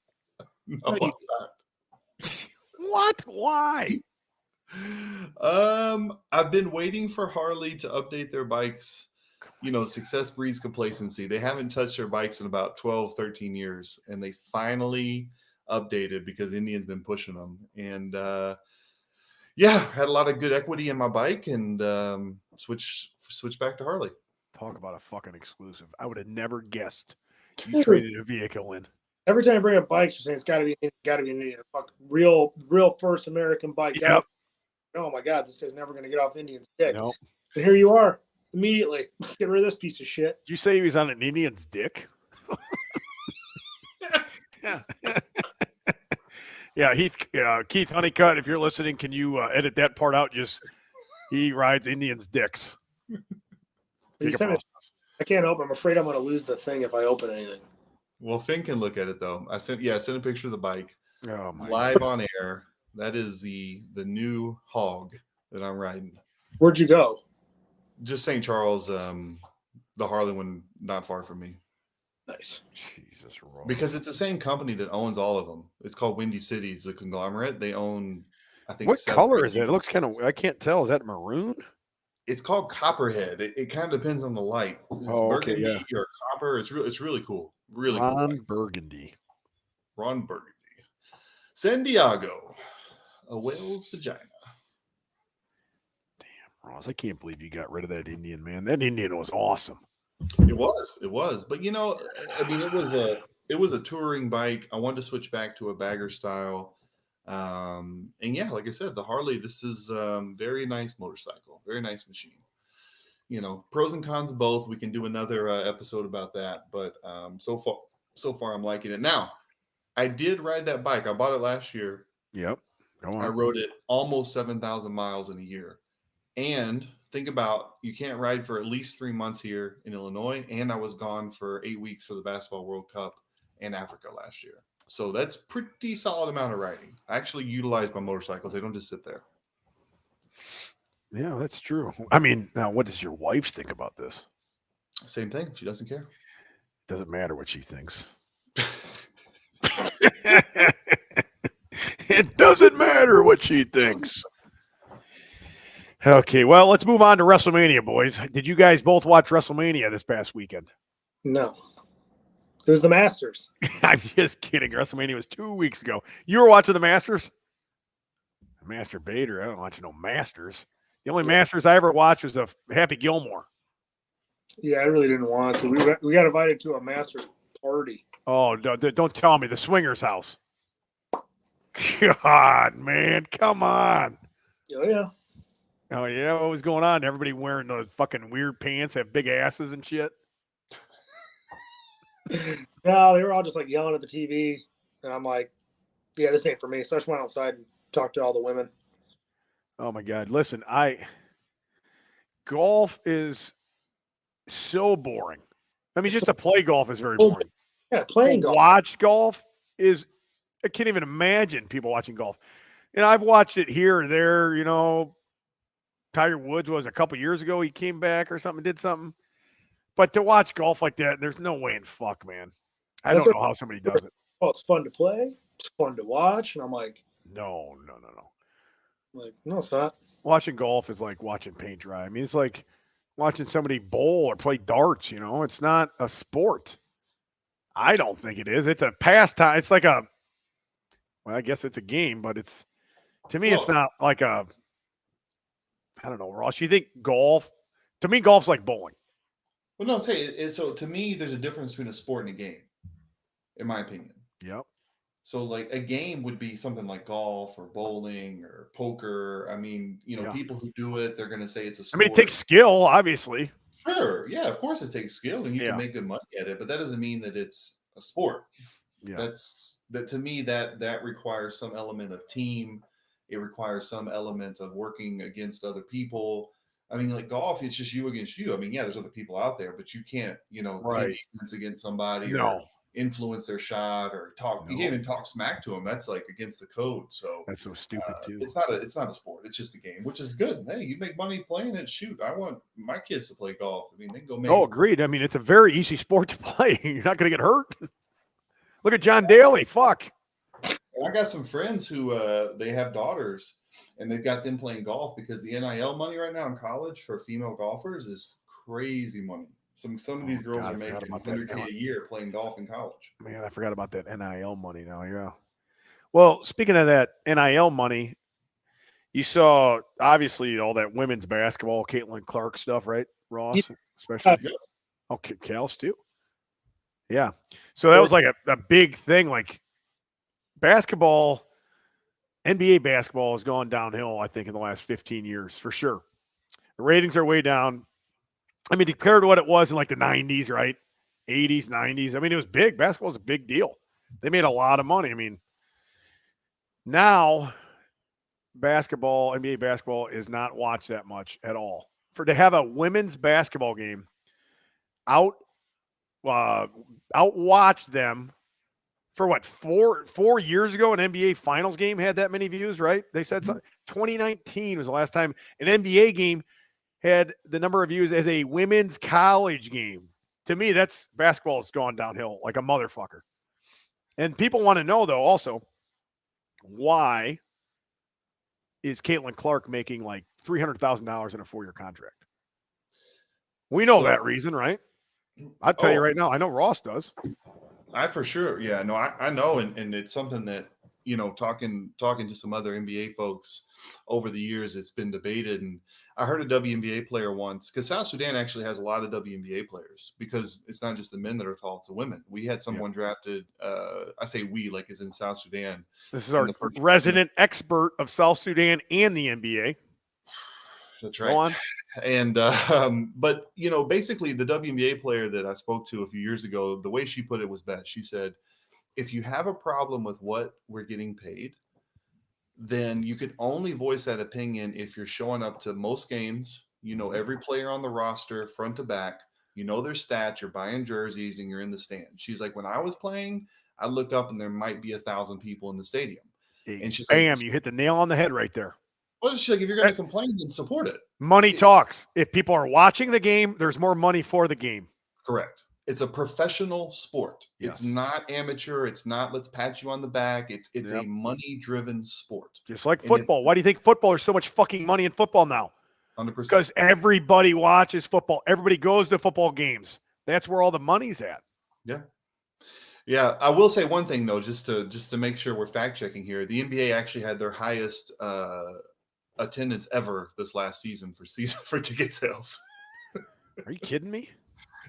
No, I'm not.
What? Why?
I've been waiting for Harley to update their bikes. You know, success breeds complacency. They haven't touched their bikes in about 12, 13 years, and they finally updated because Indian's been pushing them. And had a lot of good equity in my bike and switch back to Harley.
Talk about a fucking exclusive. I would have never guessed you traded a vehicle in.
Every time I bring up bikes, you're saying it's got to be an Indian. Fuck, real first American bike.
Yep.
Oh my God, this guy's never going to get off Indian's dick.
Nope.
And here you are, immediately. Get rid of this piece of shit.
Did you say he was on an Indian's dick? Yeah. Yeah, Keith Honeycutt, if you're listening, can you edit that part out? Just he rides Indians' dicks.
I can't open. I'm afraid I'm going to lose the thing if I open anything.
Well, Finn can look at it though. I sent a picture of the bike
live
on air. That is the new hog that I'm riding.
Where'd you go?
Just St. Charles, the Harley one, not far from me.
Nice.
Jesus, Ross.
Because it's the same company that owns all of them. It's called Windy City. It's a conglomerate. They own, I think.
What color is it? It looks kind of. I can't tell. Is that maroon?
It's called Copperhead. It kind of depends on the light. It's burgundy or copper. It's really cool. Really
Ron
cool.
Burgundy.
Ron Burgundy. San Diego. A whale's vagina.
Damn, Ross, I can't believe you got rid of that Indian, man. That Indian was awesome.
It was. But you know, I mean, it was a touring bike. I wanted to switch back to a bagger style. And yeah, like I said, the Harley, this is very nice motorcycle, very nice machine. You know, pros and cons of both. We can do another episode about that. But so far, I'm liking it. Now, I did ride that bike. I bought it last year.
Yep. Go on.
I rode it almost 7,000 miles in a year. And think about, you can't ride for at least 3 months here in Illinois. And I was gone for 8 weeks for the Basketball World Cup in Africa last year. So that's pretty solid amount of riding. I actually utilize my motorcycles. They don't just sit there.
Yeah, that's true. I mean, now what does your wife think about this?
Same thing. She doesn't care.
Doesn't matter what she thinks. It doesn't matter what she thinks. Okay, well, let's move on to WrestleMania, boys. Did you guys both watch WrestleMania this past weekend?
No. It was the Masters.
I'm just kidding. WrestleMania was 2 weeks ago. You were watching the Masters? Master Bader. I don't watch no Masters. The only Masters I ever watched was a Happy Gilmore.
Yeah, I really didn't want to. We got invited to a Masters party.
Oh, don't tell me the Swingers house. God, man, come on.
Oh, yeah.
Oh, yeah, what was going on? Everybody wearing those fucking weird pants, have big asses and shit.
No, they were all just like yelling at the TV. And I'm like, yeah, this ain't for me. So I just went outside and talked to all the women.
Oh, my God. Listen, golf is so boring. I mean, just to play golf is very boring.
Yeah, playing
to
golf.
watch golf is, I can't even imagine people watching golf. And I've watched it here or there, you know. Tiger Woods was a couple years ago. He came back or something, did something. But to watch golf like that, there's no way in fuck, man. I
That's
don't know how somebody does it.
Oh, it's fun to play. It's fun to watch. And I'm like,
No.
no, it's not.
Watching golf is like watching paint dry. I mean, it's like watching somebody bowl or play darts, you know. It's not a sport. I don't think it is. It's a pastime. It's like a, well, I guess it's a game, but it's, to me, it's not like a, I don't know, Ross. You think golf, to me, golf's like bowling.
Well, no, so to me, there's a difference between a sport and a game, in my opinion.
Yep.
So like a game would be something like golf or bowling or poker. I mean, people who do it, they're going to say it's a
I
sport.
mean, it takes skill, obviously.
Sure. Yeah, of course it takes skill and you can make good money at it, but that doesn't mean that it's a sport.
Yeah.
That to me, that requires some element of team. It requires some element of working against other people. I mean, like golf, it's just you against you. I mean, yeah, there's other people out there, but you can't, play defense against somebody or influence their shot or talk. You can't even talk smack to them. That's like against the code. So
that's so stupid too.
It's not a sport. It's just a game, which is good. Hey, you make money playing it. Shoot, I want my kids to play golf. I mean, they can go make.
Oh, agreed. I mean, it's a very easy sport to play. You're not going to get hurt. Look at John Daly. Fuck.
And I got some friends who they have daughters, and they've got them playing golf because the NIL money right now in college for female golfers is crazy money. Some of these girls are making $100K a year playing golf in college.
Man, I forgot about that NIL money now. Yeah. Well, speaking of that NIL money, you saw obviously all that women's basketball, Caitlin Clark stuff, right, Ross? Especially. Okay, Cal's too. Yeah. So that was like a big thing. Like basketball, NBA basketball has gone downhill, I think, in the last 15 years for sure. The ratings are way down. I mean, compared to what it was in like the 90s, right? 80s, 90s. I mean, it was big. Basketball was a big deal. They made a lot of money. I mean, now basketball, NBA basketball is not watched that much at all. To have a women's basketball game outwatched them for what, four years ago, an NBA Finals game had that many views, right? They said 2019 was the last time an NBA game had the number of views as a women's college game. To me, that's basketball has gone downhill like a motherfucker. And people want to know, though, also, why is Caitlin Clark making like $300,000 in a 4-year contract? We know that reason, right? I'll tell you right now. I know Ross does.
I for sure. Yeah, no, I know. And it's something that, talking to some other NBA folks over the years, it's been debated. And I heard a WNBA player once, because South Sudan actually has a lot of WNBA players, because it's not just the men that are tall, it's the women. We had someone drafted, I say we, like is in South Sudan.
This is our resident expert of South Sudan and the NBA.
That's right. Go on. And but basically the WNBA player that I spoke to a few years ago, the way she put it was best. She said, if you have a problem with what we're getting paid, then you could only voice that opinion if you're showing up to most games, every player on the roster front to back, their stats, you're buying jerseys and you're in the stand. She's like, when I was playing, I looked up and there might be 1,000 people in the stadium. And she's
like, bam, you hit the nail on the head right there.
Well, she's like, if you're going to complain, then support it.
Money talks. If people are watching the game, there's more money for the game.
Correct. It's a professional sport.
Yes.
It's not amateur. It's not let's pat you on the back. It's a money-driven sport.
Just like football. Why do you think football? There's so much fucking money in football now?
100%.
Because everybody watches football. Everybody goes to football games. That's where all the money's at.
Yeah. Yeah. I will say one thing though, just to make sure we're fact checking here. The NBA actually had their highest attendance ever this last season for ticket sales.
Are you kidding me?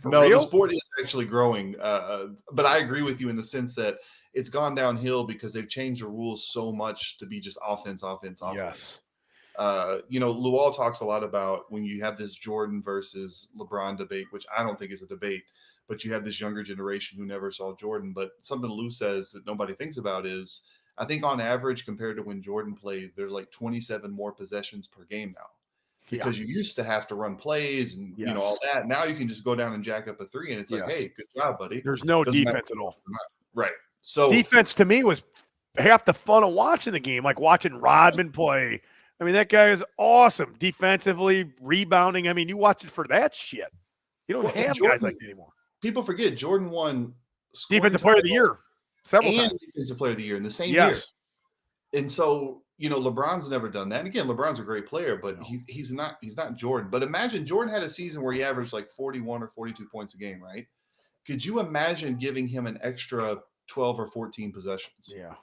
The sport is actually growing, but I agree with you in the sense that it's gone downhill because they've changed the rules so much to be just offense.
Yes.
Luol talks a lot about when you have this Jordan versus LeBron debate, which I don't think is a debate, but you have this younger generation who never saw Jordan. But something Lou says that nobody thinks about is, I think on average, compared to when Jordan played, there's like 27 more possessions per game now. because you used to have to run plays and all that. Now you can just go down and jack up a three, and it's like, hey, good job, buddy.
There's no
Doesn't
defense at all.
Right. So
defense to me was half the fun of watching the game, like watching Rodman play. I mean, that guy is awesome defensively, rebounding. I mean, you watch it for that shit. You don't have guys like that anymore.
People forget Jordan won
Defensive Player of the Year several times.
Defensive Player of the Year in the same year. And so, LeBron's never done that. And again, LeBron's a great player, but he's not Jordan. But imagine Jordan had a season where he averaged like 41 or 42 points a game, right? Could you imagine giving him an extra 12 or 14 possessions?
Yeah.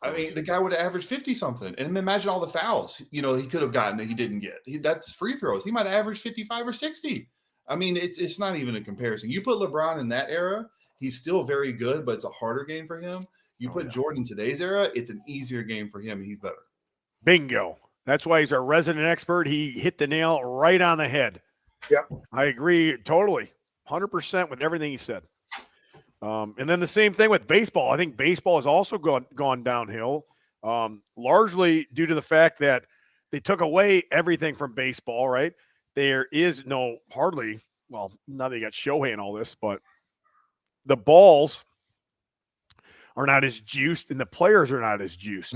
I mean, the guy would have averaged 50 something. And imagine all the fouls, he could have gotten that he didn't get. That's free throws. He might have averaged 55 or 60. I mean, it's not even a comparison. You put LeBron in that era, he's still very good, but it's a harder game for him. You put Jordan in today's era, it's an easier game for him, and he's better.
Bingo. That's why he's our resident expert. He hit the nail right on the head.
Yep.
I agree totally, 100% with everything he said. And then the same thing with baseball. I think baseball has also gone downhill, largely due to the fact that they took away everything from baseball, right? There is now they got Shohei and all this, but the balls are not as juiced and the players are not as juiced.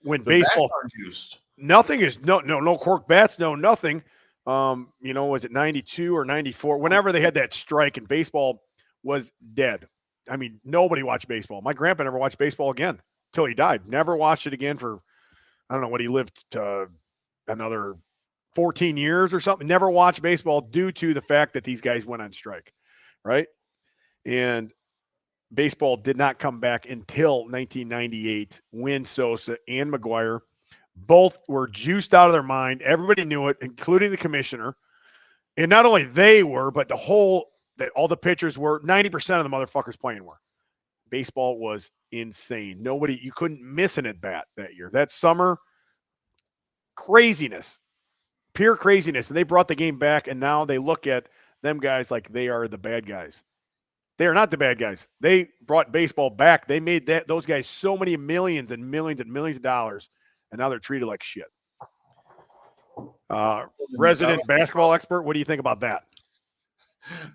When the baseball
aren't juiced.
Nothing is no cork bats, nothing. Was it 92 or 94? Whenever they had that strike and baseball was dead. I mean, nobody watched baseball. My grandpa never watched baseball again until he died. Never watched it again for, I don't know what he lived to, another 14 years or something. Never watched baseball due to the fact that these guys went on strike, right? And baseball did not come back until 1998 when Sosa and McGuire both were juiced out of their mind. Everybody knew it, including the commissioner. And not only they were, but all the pitchers were, 90% of the motherfuckers playing were. Baseball was insane. You couldn't miss an at-bat that year. That summer, craziness, pure craziness. And they brought the game back, and now they look at them guys like they are the bad guys. They are not the bad guys. They brought baseball back. They made those guys so many millions and millions and millions of dollars, and now they're treated like shit. Resident basketball expert, what do you think about that?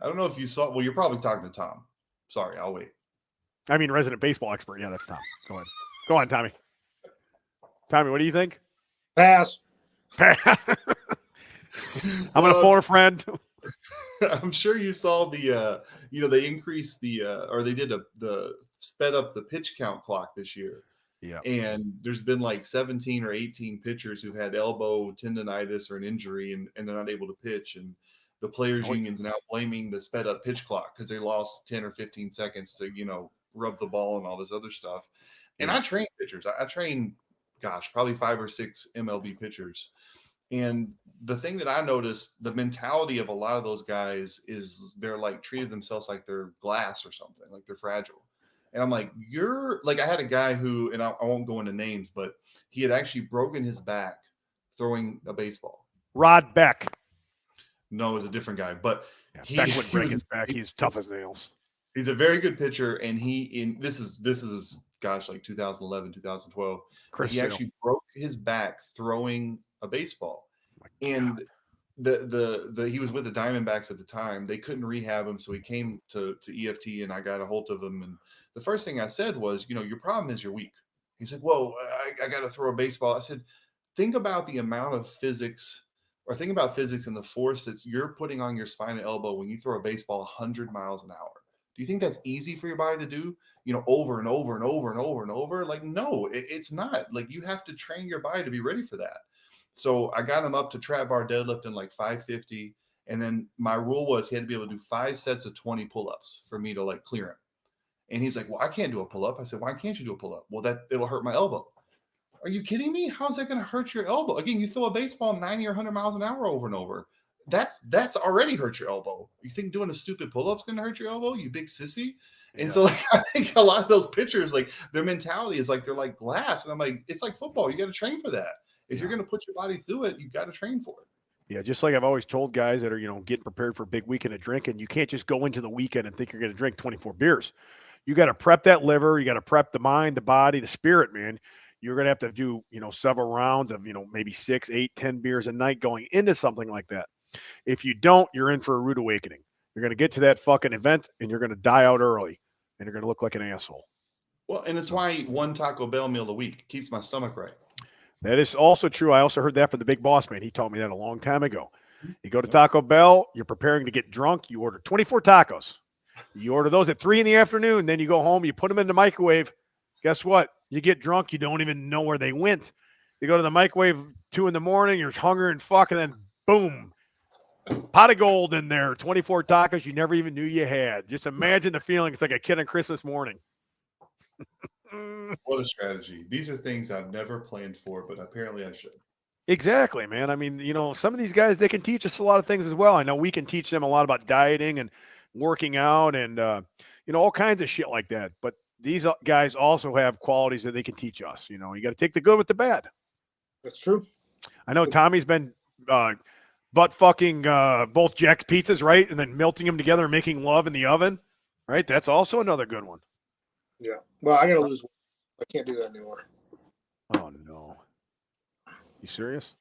I don't know if you saw. Well, you're probably talking to Tom. Sorry, I'll wait.
I mean, resident baseball expert. Yeah, that's Tom. Go ahead. Go on, Tommy. Tommy, what do you think?
Pass.
I'm going to phone a friend.
I'm sure you saw the, they increased or they did the sped up the pitch count clock this year.
Yeah.
And there's been like 17 or 18 pitchers who've had elbow tendonitis or an injury and they're not able to pitch. And the players' union's now blaming the sped up pitch clock because they lost 10 or 15 seconds to, rub the ball and all this other stuff. And I train pitchers. I train, probably 5 or 6 MLB pitchers. And the thing that I noticed, the mentality of a lot of those guys is they're like treated themselves like they're glass or something, like they're fragile. And I'm like, I had a guy who, and I won't go into names, but he had actually broken his back throwing a baseball.
Rod Beck.
No, it was a different guy, but
Beck would break his back. He's tough as nails.
He's a very good pitcher, and this is like 2011, 2012. He actually broke his back throwing a baseball, and he was with the Diamondbacks at the time. They couldn't rehab him, so he came to EFT, and I got a hold of him. And the first thing I said was, your problem is you're weak. He said, "Well, I got to throw a baseball." I said, "Think about the amount of physics." Or think about physics and the force that you're putting on your spine and elbow when you throw a baseball 100 miles an hour. Do you think that's easy for your body to do, over and over and over and over and over? Like, no, it's not. Like, you have to train your body to be ready for that. So I got him up to trap bar deadlifting like 550. And then my rule was he had to be able to do 5 sets of 20 pull-ups for me to like clear him. And he's like, "Well, I can't do a pull-up." I said, "Why can't you do a pull-up?" "Well, it'll hurt my elbow." Are you kidding me? How's that going to hurt your elbow? Again, you throw a baseball 90 or 100 miles an hour over and over. That's already hurt your elbow. You think doing a stupid pull-up is going to hurt your elbow, you big sissy? And so I think a lot of those pitchers, like their mentality is like they're like glass. And I'm like, it's like football. You got to train for that. If you're going to put your body through it, you got to train for it.
Yeah, just like I've always told guys that are, getting prepared for a big weekend of drinking, you can't just go into the weekend and think you're going to drink 24 beers. You got to prep that liver. You got to prep the mind, the body, the spirit, man. you're going to have to do, several rounds of, maybe 6, 8, 10 beers a night going into something like that. If you don't, you're in for a rude awakening. You're going to get to that fucking event and you're going to die out early and you're going to look like an asshole.
Well, and it's why I eat one Taco Bell meal a week. It keeps my stomach right.
That is also true. I also heard that from the big boss man. He told me that a long time ago. You go to Taco Bell, you're preparing to get drunk. You order 24 tacos. You order those at 3 in the afternoon. Then you go home, you put them in the microwave. Guess what? You get drunk. You don't even know where they went. You go to the microwave 2 in the morning. You're hungry and fuck, and then boom, pot of gold in there. 24 tacos you never even knew you had. Just imagine the feeling. It's like a kid on Christmas morning.
What a strategy. These are things I've never planned for, but apparently I should.
Exactly, man. I mean, some of these guys, they can teach us a lot of things as well. I know we can teach them a lot about dieting and working out and, all kinds of shit like that. But these guys also have qualities that they can teach us. You got to take the good with the bad.
That's true.
I know Tommy's been butt fucking both Jack's pizzas, right? And then melting them together and making love in the oven, right? That's also another good one.
Yeah. Well, I got to lose weight. I can't do that anymore.
Oh, no. You serious?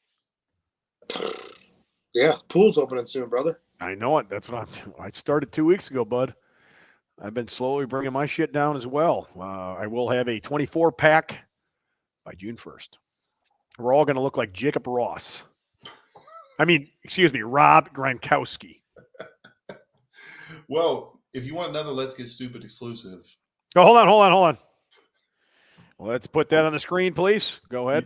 Yeah. Pool's opening soon, brother.
I know it. That's what I'm doing. I started 2 weeks ago, bud. I've been slowly bringing my shit down as well. I will have a 24-pack by June 1st. We're all going to look like Jacob Ross. Rob Gronkowski.
Well, if you want another Let's Get Stupid exclusive.
Oh, hold on. Let's put that on the screen, please. Go ahead.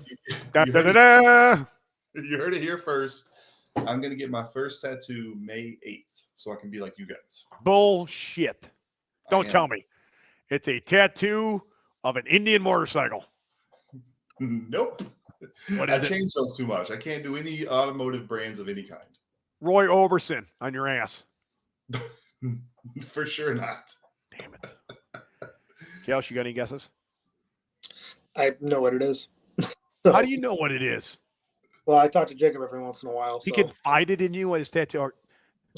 You heard it here first. I'm going to get my first tattoo May 8th so I can be like you guys.
Bullshit. Don't tell me. It's a tattoo of an Indian motorcycle.
Nope. I changed those too much. I can't do any automotive brands of any kind.
Roy Orbison on your ass.
For sure not.
Damn it. Kels, you got any guesses?
I know what it is.
How do you know what it is?
Well, I talk to Jacob every once in a while.
He confided in you with his tattoo.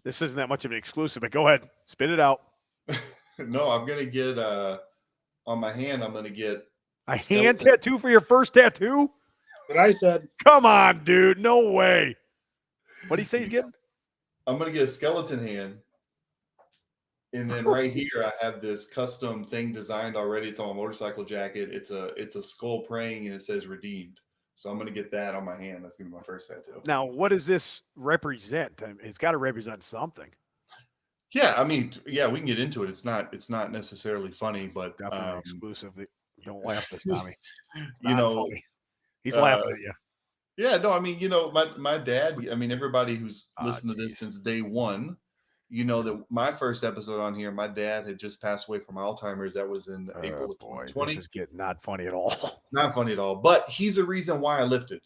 This isn't that much of an exclusive, but go ahead. Spit it out.
No, I'm going to get, on my hand, I'm going to get
a hand tattoo for your first tattoo?
What I said.
Come on, dude. No way. What did he say he's getting?
I'm going to get a skeleton hand. And then right here, I have this custom thing designed already. It's on a motorcycle jacket. It's a skull praying, and it says redeemed. So I'm going to get that on my hand. That's going to be my first tattoo.
Now, what does this represent? I mean, it's got to represent something.
Yeah, I mean, yeah, we can get into it. It's not necessarily funny, but
definitely exclusive. Don't laugh this, Tommy.
Funny.
He's laughing at you.
Yeah, no, I mean, my dad. I mean, everybody who's listened to this since day one, that my first episode on here, my dad had just passed away from Alzheimer's. That was in April of 2020.
This is not funny at all.
Not funny at all. But he's the reason why I lifted.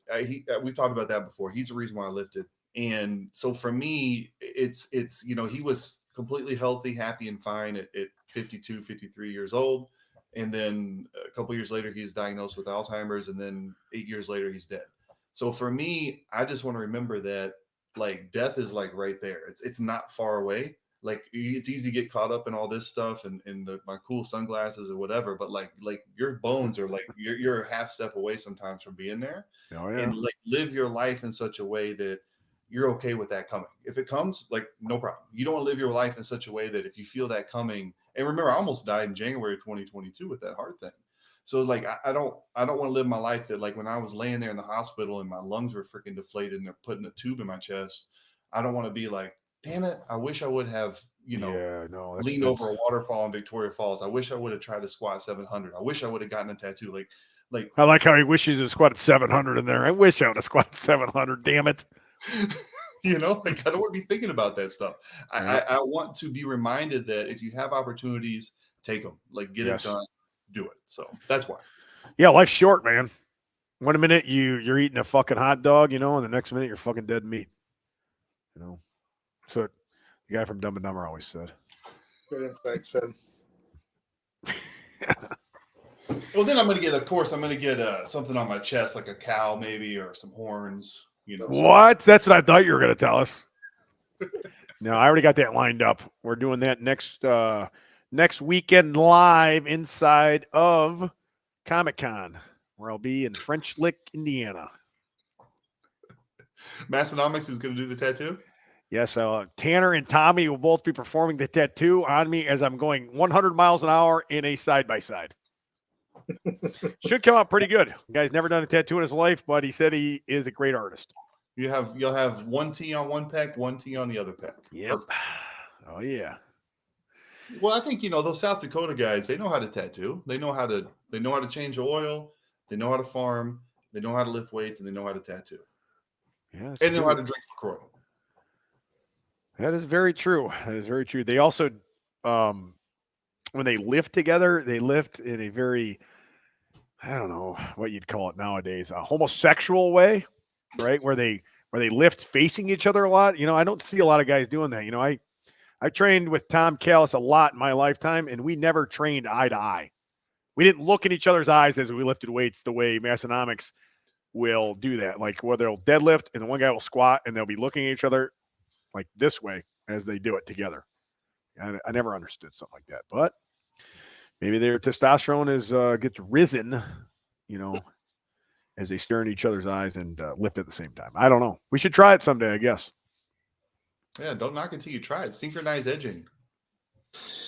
We've talked about that before. He's the reason why I lifted. And so for me, it's he was completely healthy, happy, and fine at 52, 53 years old. And then a couple years later, he's diagnosed with Alzheimer's. And then 8 years later, he's dead. So for me, I just want to remember that like death is like right there. It's not far away. Like it's easy to get caught up in all this stuff and my cool sunglasses or whatever. But like your bones are like you're a half step away sometimes from being there.
Oh, yeah.
And like live your life in such a way that you're okay with that coming. If it comes, like no problem. You don't want to live your life in such a way that if you feel that coming, and remember, I almost died in January 2022 with that heart thing. So like I don't want to live my life that like when I was laying there in the hospital and my lungs were freaking deflated and they're putting a tube in my chest. I don't want to be like, damn it, I wish I would have, leaned over a waterfall in Victoria Falls. I wish I would have tried to squat 700. I wish I would have gotten a tattoo. Like
I like how he wishes he squatted 700 in there. I wish I would have squatted 700. Damn it.
I don't want to be thinking about that stuff. I want to be reminded that if you have opportunities, take them. Like get it done, do it. So that's why.
Yeah, life's short, man. One minute you're eating a fucking hot dog, and the next minute you're fucking dead meat. So the guy from Dumb and Dumber always said.
Good insight, Finn.
Well, then I'm going to get something on my chest, like a cow maybe, or some horns.
What? That's what I thought you were going to tell us. No, I already got that lined up. We're doing that next weekend live inside of Comic-Con. where I'll be in French Lick, Indiana.
Massonomics is going to do the tattoo?
Yes, Tanner and Tommy will both be performing the tattoo on me as I'm going 100 miles an hour in a side-by-side. Should come out pretty good. The guy's never done a tattoo in his life, but he said he is a great artist.
You'll have one T on one pec, one T on the other pec.
Yep. Perfect. Oh yeah.
Well, I think those South Dakota guys, they know how to tattoo. They know how to change oil. They know how to farm. They know how to lift weights, and they know how to tattoo.
Yeah.
And they know how to drink LaCroix.
That is very true. That is very true. They also, when they lift together, they lift in a very, I don't know what you'd call it nowadays, a homosexual way, right? Where they lift facing each other a lot. I don't see a lot of guys doing that. I trained with Tom Callis a lot in my lifetime, and we never trained eye to eye. We didn't look in each other's eyes as we lifted weights the way Massonomics will do that. Like where they'll deadlift and the one guy will squat and they'll be looking at each other like this way as they do it together. I never understood something like that, but maybe their testosterone gets risen, as they stare in each other's eyes and lift at the same time. I don't know. We should try it someday, I guess.
Yeah, don't knock it till you try it. Synchronized edging.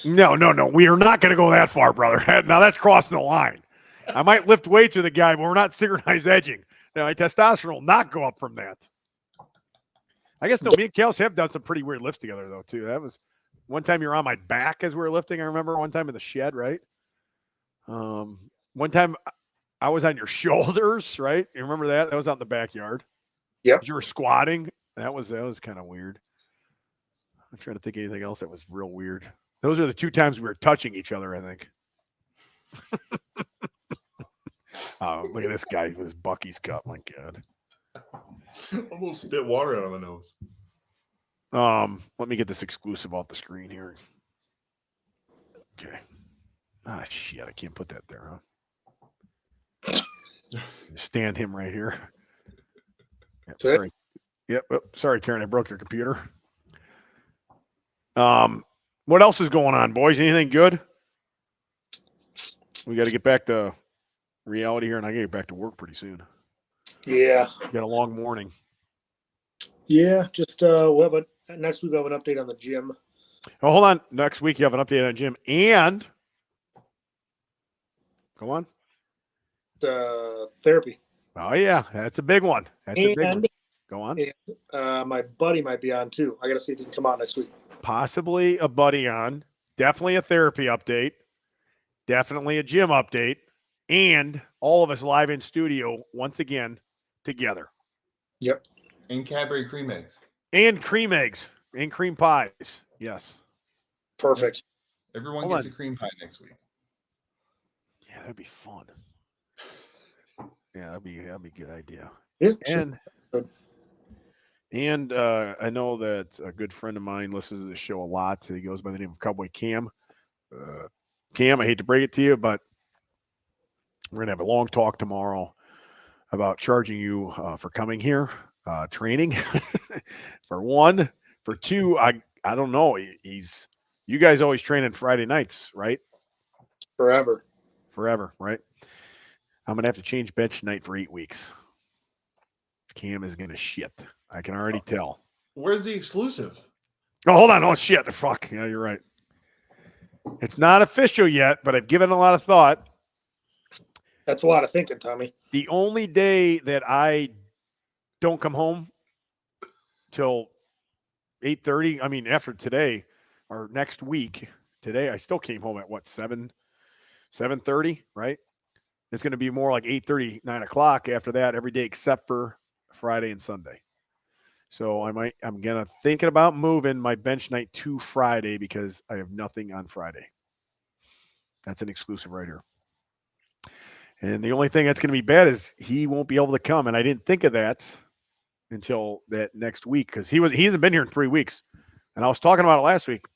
No. We are not going to go that far, brother. Now that's crossing the line. I might lift weights with a guy, but we're not synchronized edging. Now, my testosterone will not go up from that. I guess, no, me and Kels have done some pretty weird lifts together, though, too. That was one time you were on my back as we were lifting. I remember one time in the shed, right? One time I was on your shoulders, right? You remember that? That was out in the backyard.
Yep.
You were squatting. That was kind of weird. I'm trying to think of anything else that was real weird. Those are the two times we were touching each other, I think. Oh, look at this guy with his Bucky's cup. My God.
Almost spit water out of my nose.
Let me get this exclusive off the screen here. Okay. Ah, shit. I can't put that there, huh? Stand him right here. Yep, sorry. Yep. Oh, sorry, Karen. I broke your computer. What else is going on, boys? Anything good? We got to get back to reality here, and I got to get back to work pretty soon.
Yeah.
Got a long morning.
Yeah. Just next week we'll have an update on the gym.
Oh, hold on. Next week you have an update on the gym, and go on.
Therapy.
Oh yeah, that's a big one. That's a big one. Go on.
And, my buddy might be on too. I got to see if he can come out next week.
Possibly a buddy on. Definitely a therapy update. Definitely a gym update. And all of us live in studio once again together.
Yep.
And Cadbury cream eggs.
And cream eggs. And cream pies. Yes.
Perfect.
Everyone gets a cream pie next week.
Yeah, that'd be fun. Yeah, that'd be a good idea.
Yeah.
And I know that a good friend of mine listens to the show a lot. He goes by the name of Cowboy Cam. Cam, I hate to break it to you, but we're going to have a long talk tomorrow about charging you for coming here, training, for one. For two, I don't know. You guys always train on Friday nights, right?
Forever,
right? I'm going to have to change bench night for 8 weeks. Cam is going to shit. I can already tell.
Where's the exclusive?
Oh, hold on. Oh, shit. Fuck. Yeah, you're right. It's not official yet, but I've given a lot of thought.
That's a lot of thinking, Tommy.
The only day that I don't come home till 8:30, I mean, after today or next week, today I still came home at 7:30, right? It's going to be more like 8:30, 9 o'clock after that every day except for Friday and Sunday. So I'm going to thinking about moving my bench night to Friday because I have nothing on Friday. That's an exclusive right here. And the only thing that's going to be bad is he won't be able to come. And I didn't think of that until that next week because he hasn't been here in 3 weeks. And I was talking about it last week.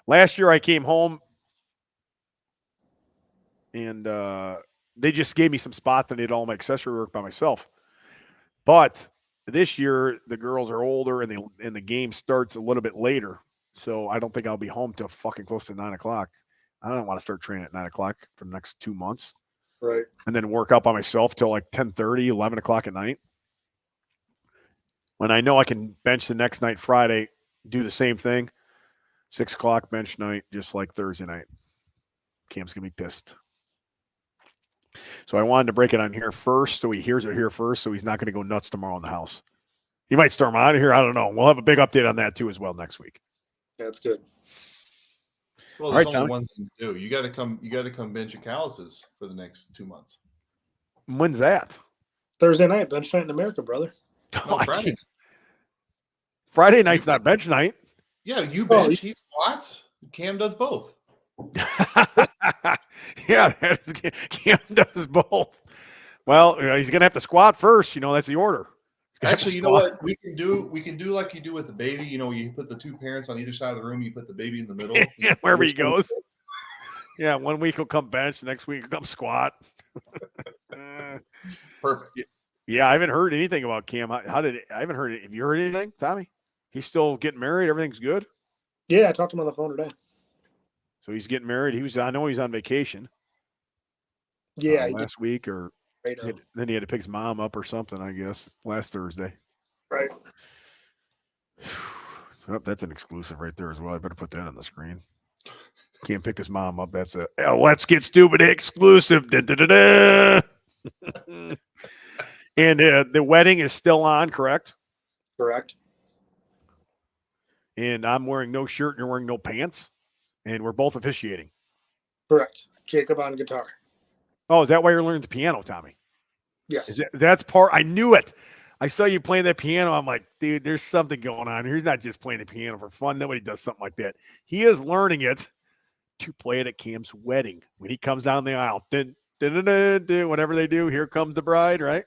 Last year I came home and they just gave me some spots and did all my accessory work by myself. But this year the girls are older and the game starts a little bit later. So I don't think I'll be home till fucking close to 9 o'clock. I don't want to start training at 9 o'clock for the next 2 months.
Right.
and then work out by myself till like 10:30, 11 o'clock at night. When I know I can bench the next night, Friday, do the same thing, 6 o'clock bench night, just like Thursday night. Cam's going to be pissed. So I wanted to break it on here first, so he hears it here first, so he's not going to go nuts tomorrow in the house. He might storm out of here. I don't know. We'll have a big update on that too as well next week.
That's good.
Well,
All
there's
right,
only
Tommy.
one thing to do. You got to come. You got to come bench your calluses for the next 2 months.
When's that?
Thursday night, bench night in America, brother.
No, Friday.
Friday night's not bench night.
Yeah, you
Oh,
bench. He squats. Cam does both.
Yeah, Cam does both. Well, he's going to have to squat first. That's the order.
Actually, you know what we can do? We can do like you do with the baby. You put the two parents on either side of the room. You put the baby in the middle.
Yeah, wherever he goes. Yeah, 1 week he'll come bench, next week he'll come squat.
Perfect.
Yeah, I haven't heard anything about Cam. I haven't heard it. Have you heard anything, Tommy? He's still getting married. Everything's good.
Yeah, I talked to him on the phone today.
So he's getting married. I know he's on vacation.
Yeah,
last week, or
right
then he had to pick his mom up or something, I guess, last Thursday.
Right.
Oh, that's an exclusive right there as well. I better put that on the screen. Can't pick his mom up. That's a Let's Get Stupid exclusive. Da, da, da, da. And the wedding is still on, correct?
Correct.
And I'm wearing no shirt and you're wearing no pants. And we're both officiating.
Correct. Jacob on guitar.
Oh, is that why you're learning the piano, Tommy?
Yes.
That's part. I knew it. I saw you playing that piano. I'm like, dude, there's something going on here. He's not just playing the piano for fun. Nobody does something like that. He is learning it to play it at Cam's wedding. When he comes down the aisle, dun, dun, dun, dun, dun, whatever they do, here comes the bride, right?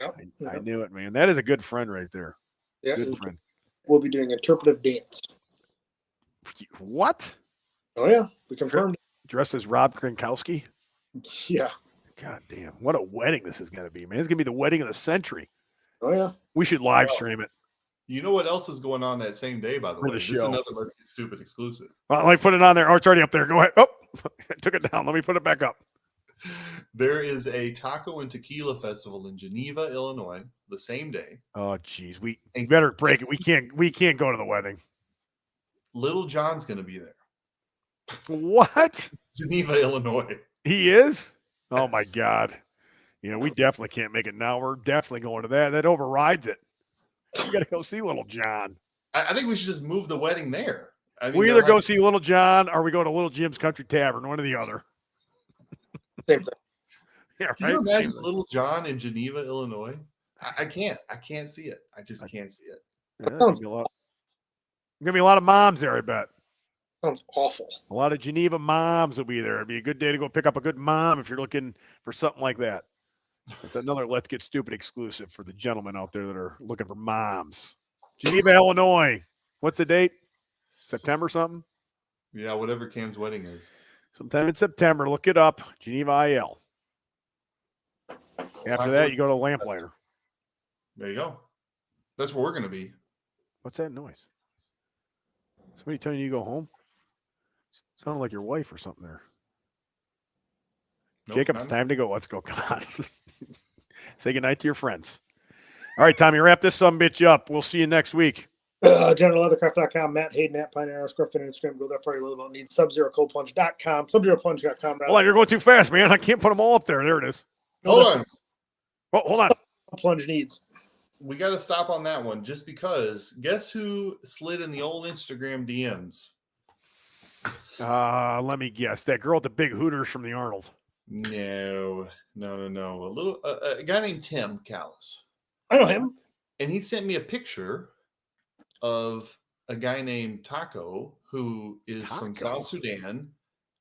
Yep.
I knew it, man. That is a good friend right there.
Yeah.
Good friend.
We'll be doing interpretive dance.
What?
Oh, yeah. We confirmed.
Dressed as Rob Gronkowski?
Yeah.
God damn. What a wedding this is going to be, man. It's going to be the wedding of the century.
Oh, yeah.
We should live stream it.
You know what else is going on that same day, by the way? This is another Let's Get Stupid exclusive.
Well, let me put it on there. Oh, it's already up there. Go ahead. Oh, I took it down. Let me put it back up.
There is a taco and tequila festival in Geneva, Illinois, the same day.
Oh, geez. We better break it. We can't go to the wedding.
Little John's going to be there.
What?
Geneva, Illinois.
He is? Oh,
Yes.
my God. We definitely can't make it now. We're definitely going to that. That overrides it. We got to go see Little John.
I think we should just move the wedding there. I mean,
We either go see Little John or we go to Little Jim's Country Tavern, one or the other.
Same thing.
Yeah, right.
Can you imagine Little John in Geneva, Illinois? I can't. I can't see it. I just can't see it.
Yeah, there's going to be a lot of moms there, I bet.
Sounds awful.
A lot of Geneva moms will be there. It'd be a good day to go pick up a good mom if you're looking for something like that. It's another Let's Get Stupid exclusive for the gentlemen out there that are looking for moms. Geneva, Illinois. What's the date? September something?
Yeah, whatever Cam's wedding is.
Sometime in September. Look it up. Geneva IL. After that, you go to Lamplighter.
There you go. That's where we're going to be.
What's that noise? Somebody telling you to go home? Sounded like your wife or something there.
Nope,
Jacob, it's time to go. Let's go. Come on. Say goodnight to your friends. All right, Tommy, wrap this sumbitch up. We'll see you next week.
GeneralLeathercraft.com, Matt Hayden at Pioneer_Fit on Instagram. Go there for your little needs. SubZeroColdPlunge.com, SubZeroPlunge.com.
Hold on, you're going too fast, man. I can't put them all up there. There it is.
Hold on.
Oh, hold on.
Plunge needs.
We got to stop on that one just because guess who slid in the old Instagram DMs?
Let me guess. That girl with the big hooters from the Arnold.
No. A guy named Tim Callis.
I know him.
And he sent me a picture of a guy named Taco who is from South Sudan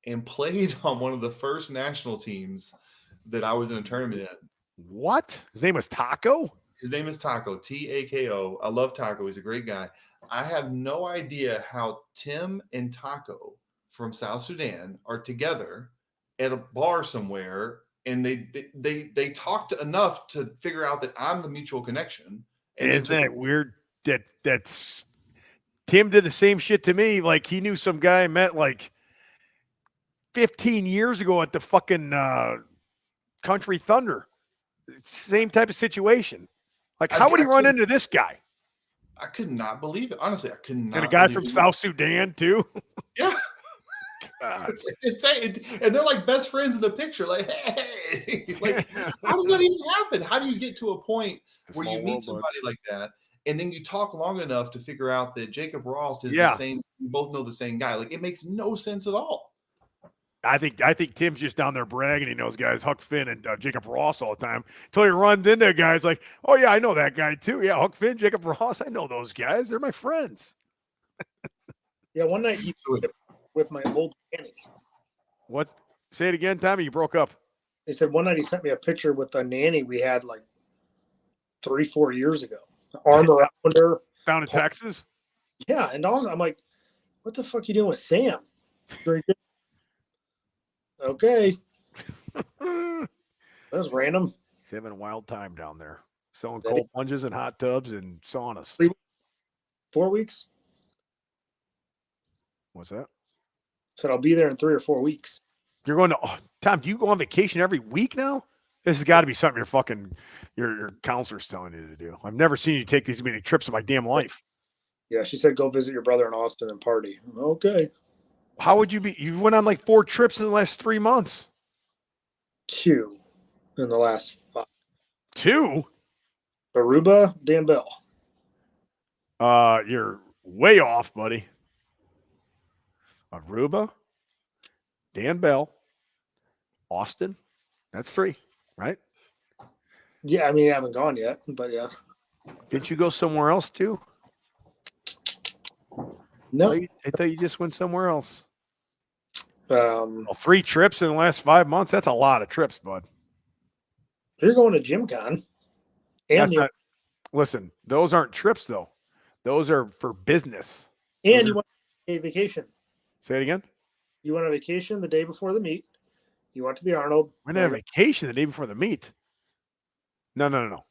and played on one of the first national teams that I was in a tournament in.
What? His name was Taco?
His name is Taco, Tako. I love Taco. He's a great guy. I have no idea how Tim and Taco from South Sudan are together at a bar somewhere, and they talked enough to figure out that I'm the mutual connection. And
isn't that weird? That's Tim did the same shit to me. Like he knew some guy I met like 15 years ago at the fucking Country Thunder. Same type of situation. Like,
I-
how would he
I
run
couldn't-
into this guy?
I could not believe it. Honestly, I could not.
And a guy
believe
from
it.
South Sudan, too?
Yeah.
God.
It's insane. And they're like best friends in the picture. Like, hey, like, how does that even happen? How do you get to a point
It's a
where
small
you meet
world, bud.
somebody like that, and then you talk long enough to figure out that Jacob Ross is the
Yeah.
same? You both know the same guy. Like, it makes no sense at all.
I think Tim's just down there bragging. He knows guys Huck Finn and Jacob Ross all the time. Until he runs into guys like, oh yeah, I know that guy too. Yeah, Huck Finn, Jacob Ross, I know those guys. They're my friends.
Yeah, one night he
So it-
with my old nanny.
What? Say it again, Tommy. You broke up.
They said one night he sent me a picture with a nanny we had like 3-4 years ago. Arm around her.
Down in Texas.
Yeah, and all, I'm like, what the fuck you doing with Sam? Drinking? Okay, that was random.
He's having a wild time down there. Selling
Daddy.
cold plunges and hot tubs and saunas.
4 weeks.
What's that?
Said I'll be there in 3 or 4 weeks.
You're going to Tom, do you go on vacation every week now? This has got to be something your counselor's telling you to do. I've never seen you take these many trips in my damn life.
Yeah, she said go visit your brother in Austin and party. Okay.
How would you be? You went on like 4 trips in the last 3 months.
2 in the last 5.
2?
Aruba, Dan Bell.
You're way off, buddy. Aruba, Dan Bell, Austin. That's 3, right?
Yeah, I mean I haven't gone yet, but yeah.
Didn't you go somewhere else too?
No.
I thought you just went somewhere else.
Well,
3 trips in the last 5 months. That's a lot of trips, bud.
you're going to GymCon. And
That's not, listen, those aren't trips though. Those are for business.
and you went on a vacation.
Say it again.
You went on vacation the day before the meet. You went to the Arnold.
I went on vacation the day before the meet. No.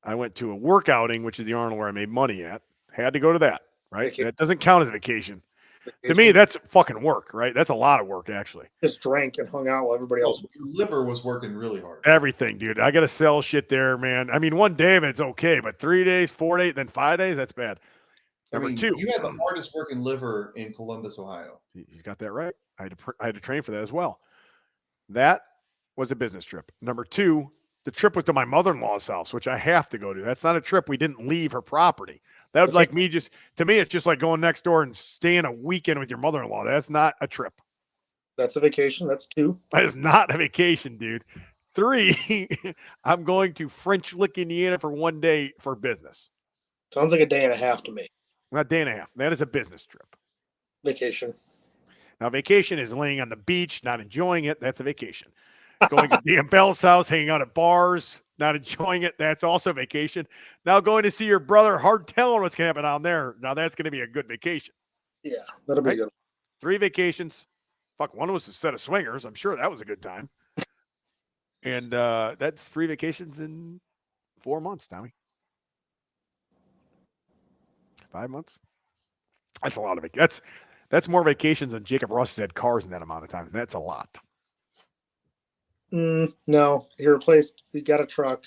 I went to a work outing, which is the Arnold where I made money at. Had to go to that, right?
Vacation.
That doesn't count as a vacation. To me, that's fucking work, right? That's a lot of work, actually.
Just drank and hung out while everybody else.
Your liver was working really hard.
Everything, dude. I got to sell shit there, man. I mean, one day of it's okay, but 3 days, 4 days, then 5 days, that's bad. Number 2.
You had the hardest working liver in Columbus, Ohio.
He's got that right. I had to train for that as well. That was a business trip. Number 2, the trip was to my mother-in-law's house, which I have to go to. That's not a trip. We didn't leave her property. That would like me to me, it's just like going next door and staying a weekend with your mother-in-law. That's not a trip.
That's a vacation. That's 2.
That is not a vacation, dude. 3, I'm going to French Lick, Indiana for 1 day for business.
Sounds like a day and a half to me.
Not day and a half. That is a business trip.
Vacation.
Now, vacation is laying on the beach, not enjoying it. That's a vacation. Going to Dan Bell's house, hanging out at bars, not enjoying it. That's also vacation. Now going to see your brother, hard telling what's going to happen down there. Now that's going to be a good vacation.
Yeah, that'll be
Right?
good.
3 vacations. Fuck, one was a set of swingers. I'm sure that was a good time. And that's 3 vacations in 4 months, Tommy. 5 months. That's a lot of vacations. That's more vacations than Jacob Ross has had cars in that amount of time. That's a lot.
No, he got a truck,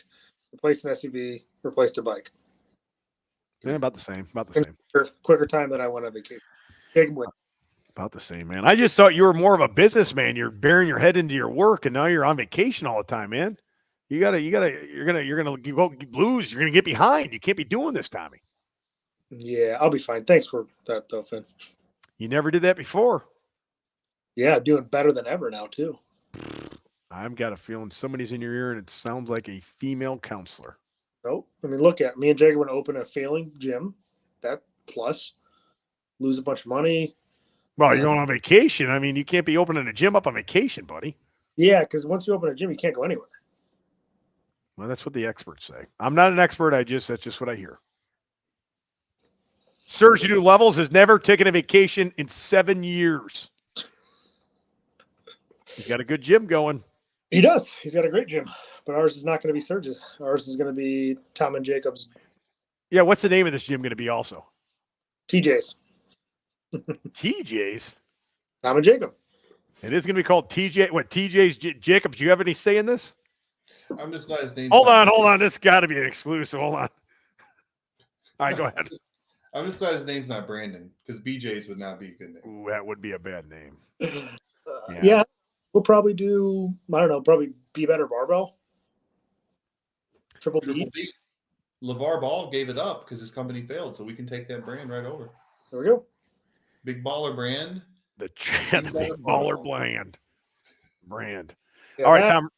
replaced an SUV, replaced a bike.
Yeah, about the same. About the same.
Quicker time than I went on vacation. Big win.
About the same, man. I just thought you were more of a businessman. You're burying your head into your work, and now you're on vacation all the time, man. You're gonna go lose. You're gonna get behind. You can't be doing this, Tommy.
Yeah, I'll be fine. Thanks for that, though, Finn.
You never did that before.
Yeah, doing better than ever now, too.
I've got a feeling somebody's in your ear, and it sounds like a female counselor.
Nope. I mean, look at me and Jake want to open a failing gym. That plus lose a bunch of money.
Well, you're going on vacation. I mean, you can't be opening a gym up on vacation, buddy.
Yeah, because once you open a gym, you can't go anywhere.
Well, that's what the experts say. I'm not an expert. That's just what I hear. Surge to New Levels has never taken a vacation in 7 years. He's got a good gym going.
He does. He's got a great gym. But ours is not going to be Surge's. Ours is going to be Tom and Jacob's.
Yeah, what's the name of this gym going to be also?
TJ's.
TJ's?
Tom and Jacob.
It is going to be called TJ. What, TJ's Jacobs? Do you have any say in this?
I'm just glad his name's
Hold
not
on. This got to be an exclusive. Hold on. All right, go ahead.
I'm just glad his name's not Brandon, because BJ's would not be a good name.
Ooh, that would be a bad name.
Yeah, we'll probably do, I don't know, probably Be Better Barbell. Triple
Triple
B.
B. LeVar Ball gave it up because his company failed, so we can take that brand right over.
There we go.
Big Baller brand.
The
Be
Big
Better
Baller
Barbell.
brand.
Yeah,
All right,
Matt,
Tom,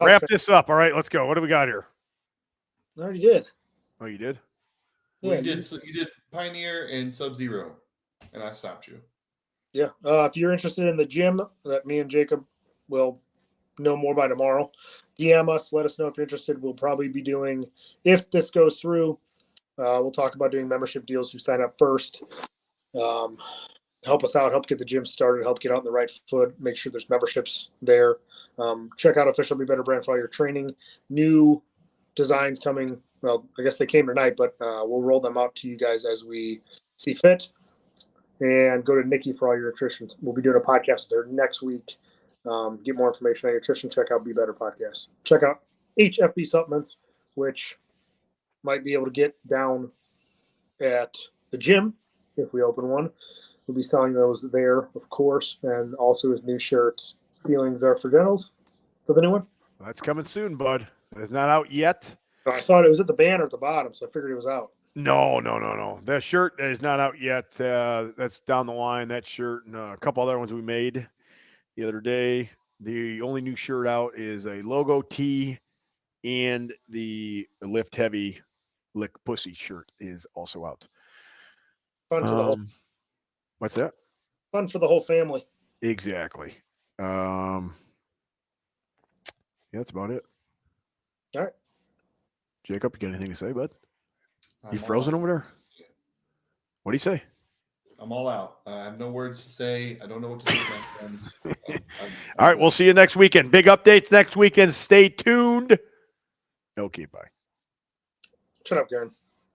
wrap this up. All right, let's go. What do we got here?
I already did.
Oh, you did?
Yeah,
Well, you did Pioneer and Sub-Zero, and I stopped you.
Yeah. If you're interested in the gym that me and Jacob will know more by tomorrow, DM us. Let us know if you're interested. We'll probably be doing, if this goes through, we'll talk about doing membership deals. You sign up first. Help us out. Help get the gym started. Help get out on the right foot. Make sure there's memberships there. Check out Official Be Better Brand for all your training. New designs coming. Well, I guess they came tonight, but we'll roll them out to you guys as we see fit. And go to Nikki for all your nutrition. We'll be doing a podcast there next week. Get more information on nutrition. Check out Be Better Podcast. Check out HFB Supplements, which might be able to get down at the gym if we open one. We'll be selling those there, of course, and also his new shirts. Feelings are for gentles. For the new one?
That's coming soon, bud. It's not out yet.
I saw it was at the banner at the bottom, so I figured it was out.
No. That shirt is not out yet. That's down the line. That shirt and a couple other ones we made the other day. The only new shirt out is a logo tee, and the Lift Heavy Lick Pussy shirt is also out.
Fun for the whole
What's that?
fun for the whole family.
Exactly. Yeah, that's about it.
All right.
Jacob, you got anything to say, bud? You
I'm all
frozen
out.
over there? What do you say?
I'm all out. I have no words to say. I don't know what to do with my friends.
All right, we'll see you next weekend. Big updates next weekend. Stay tuned. Okay, bye.
Shut up, Garen.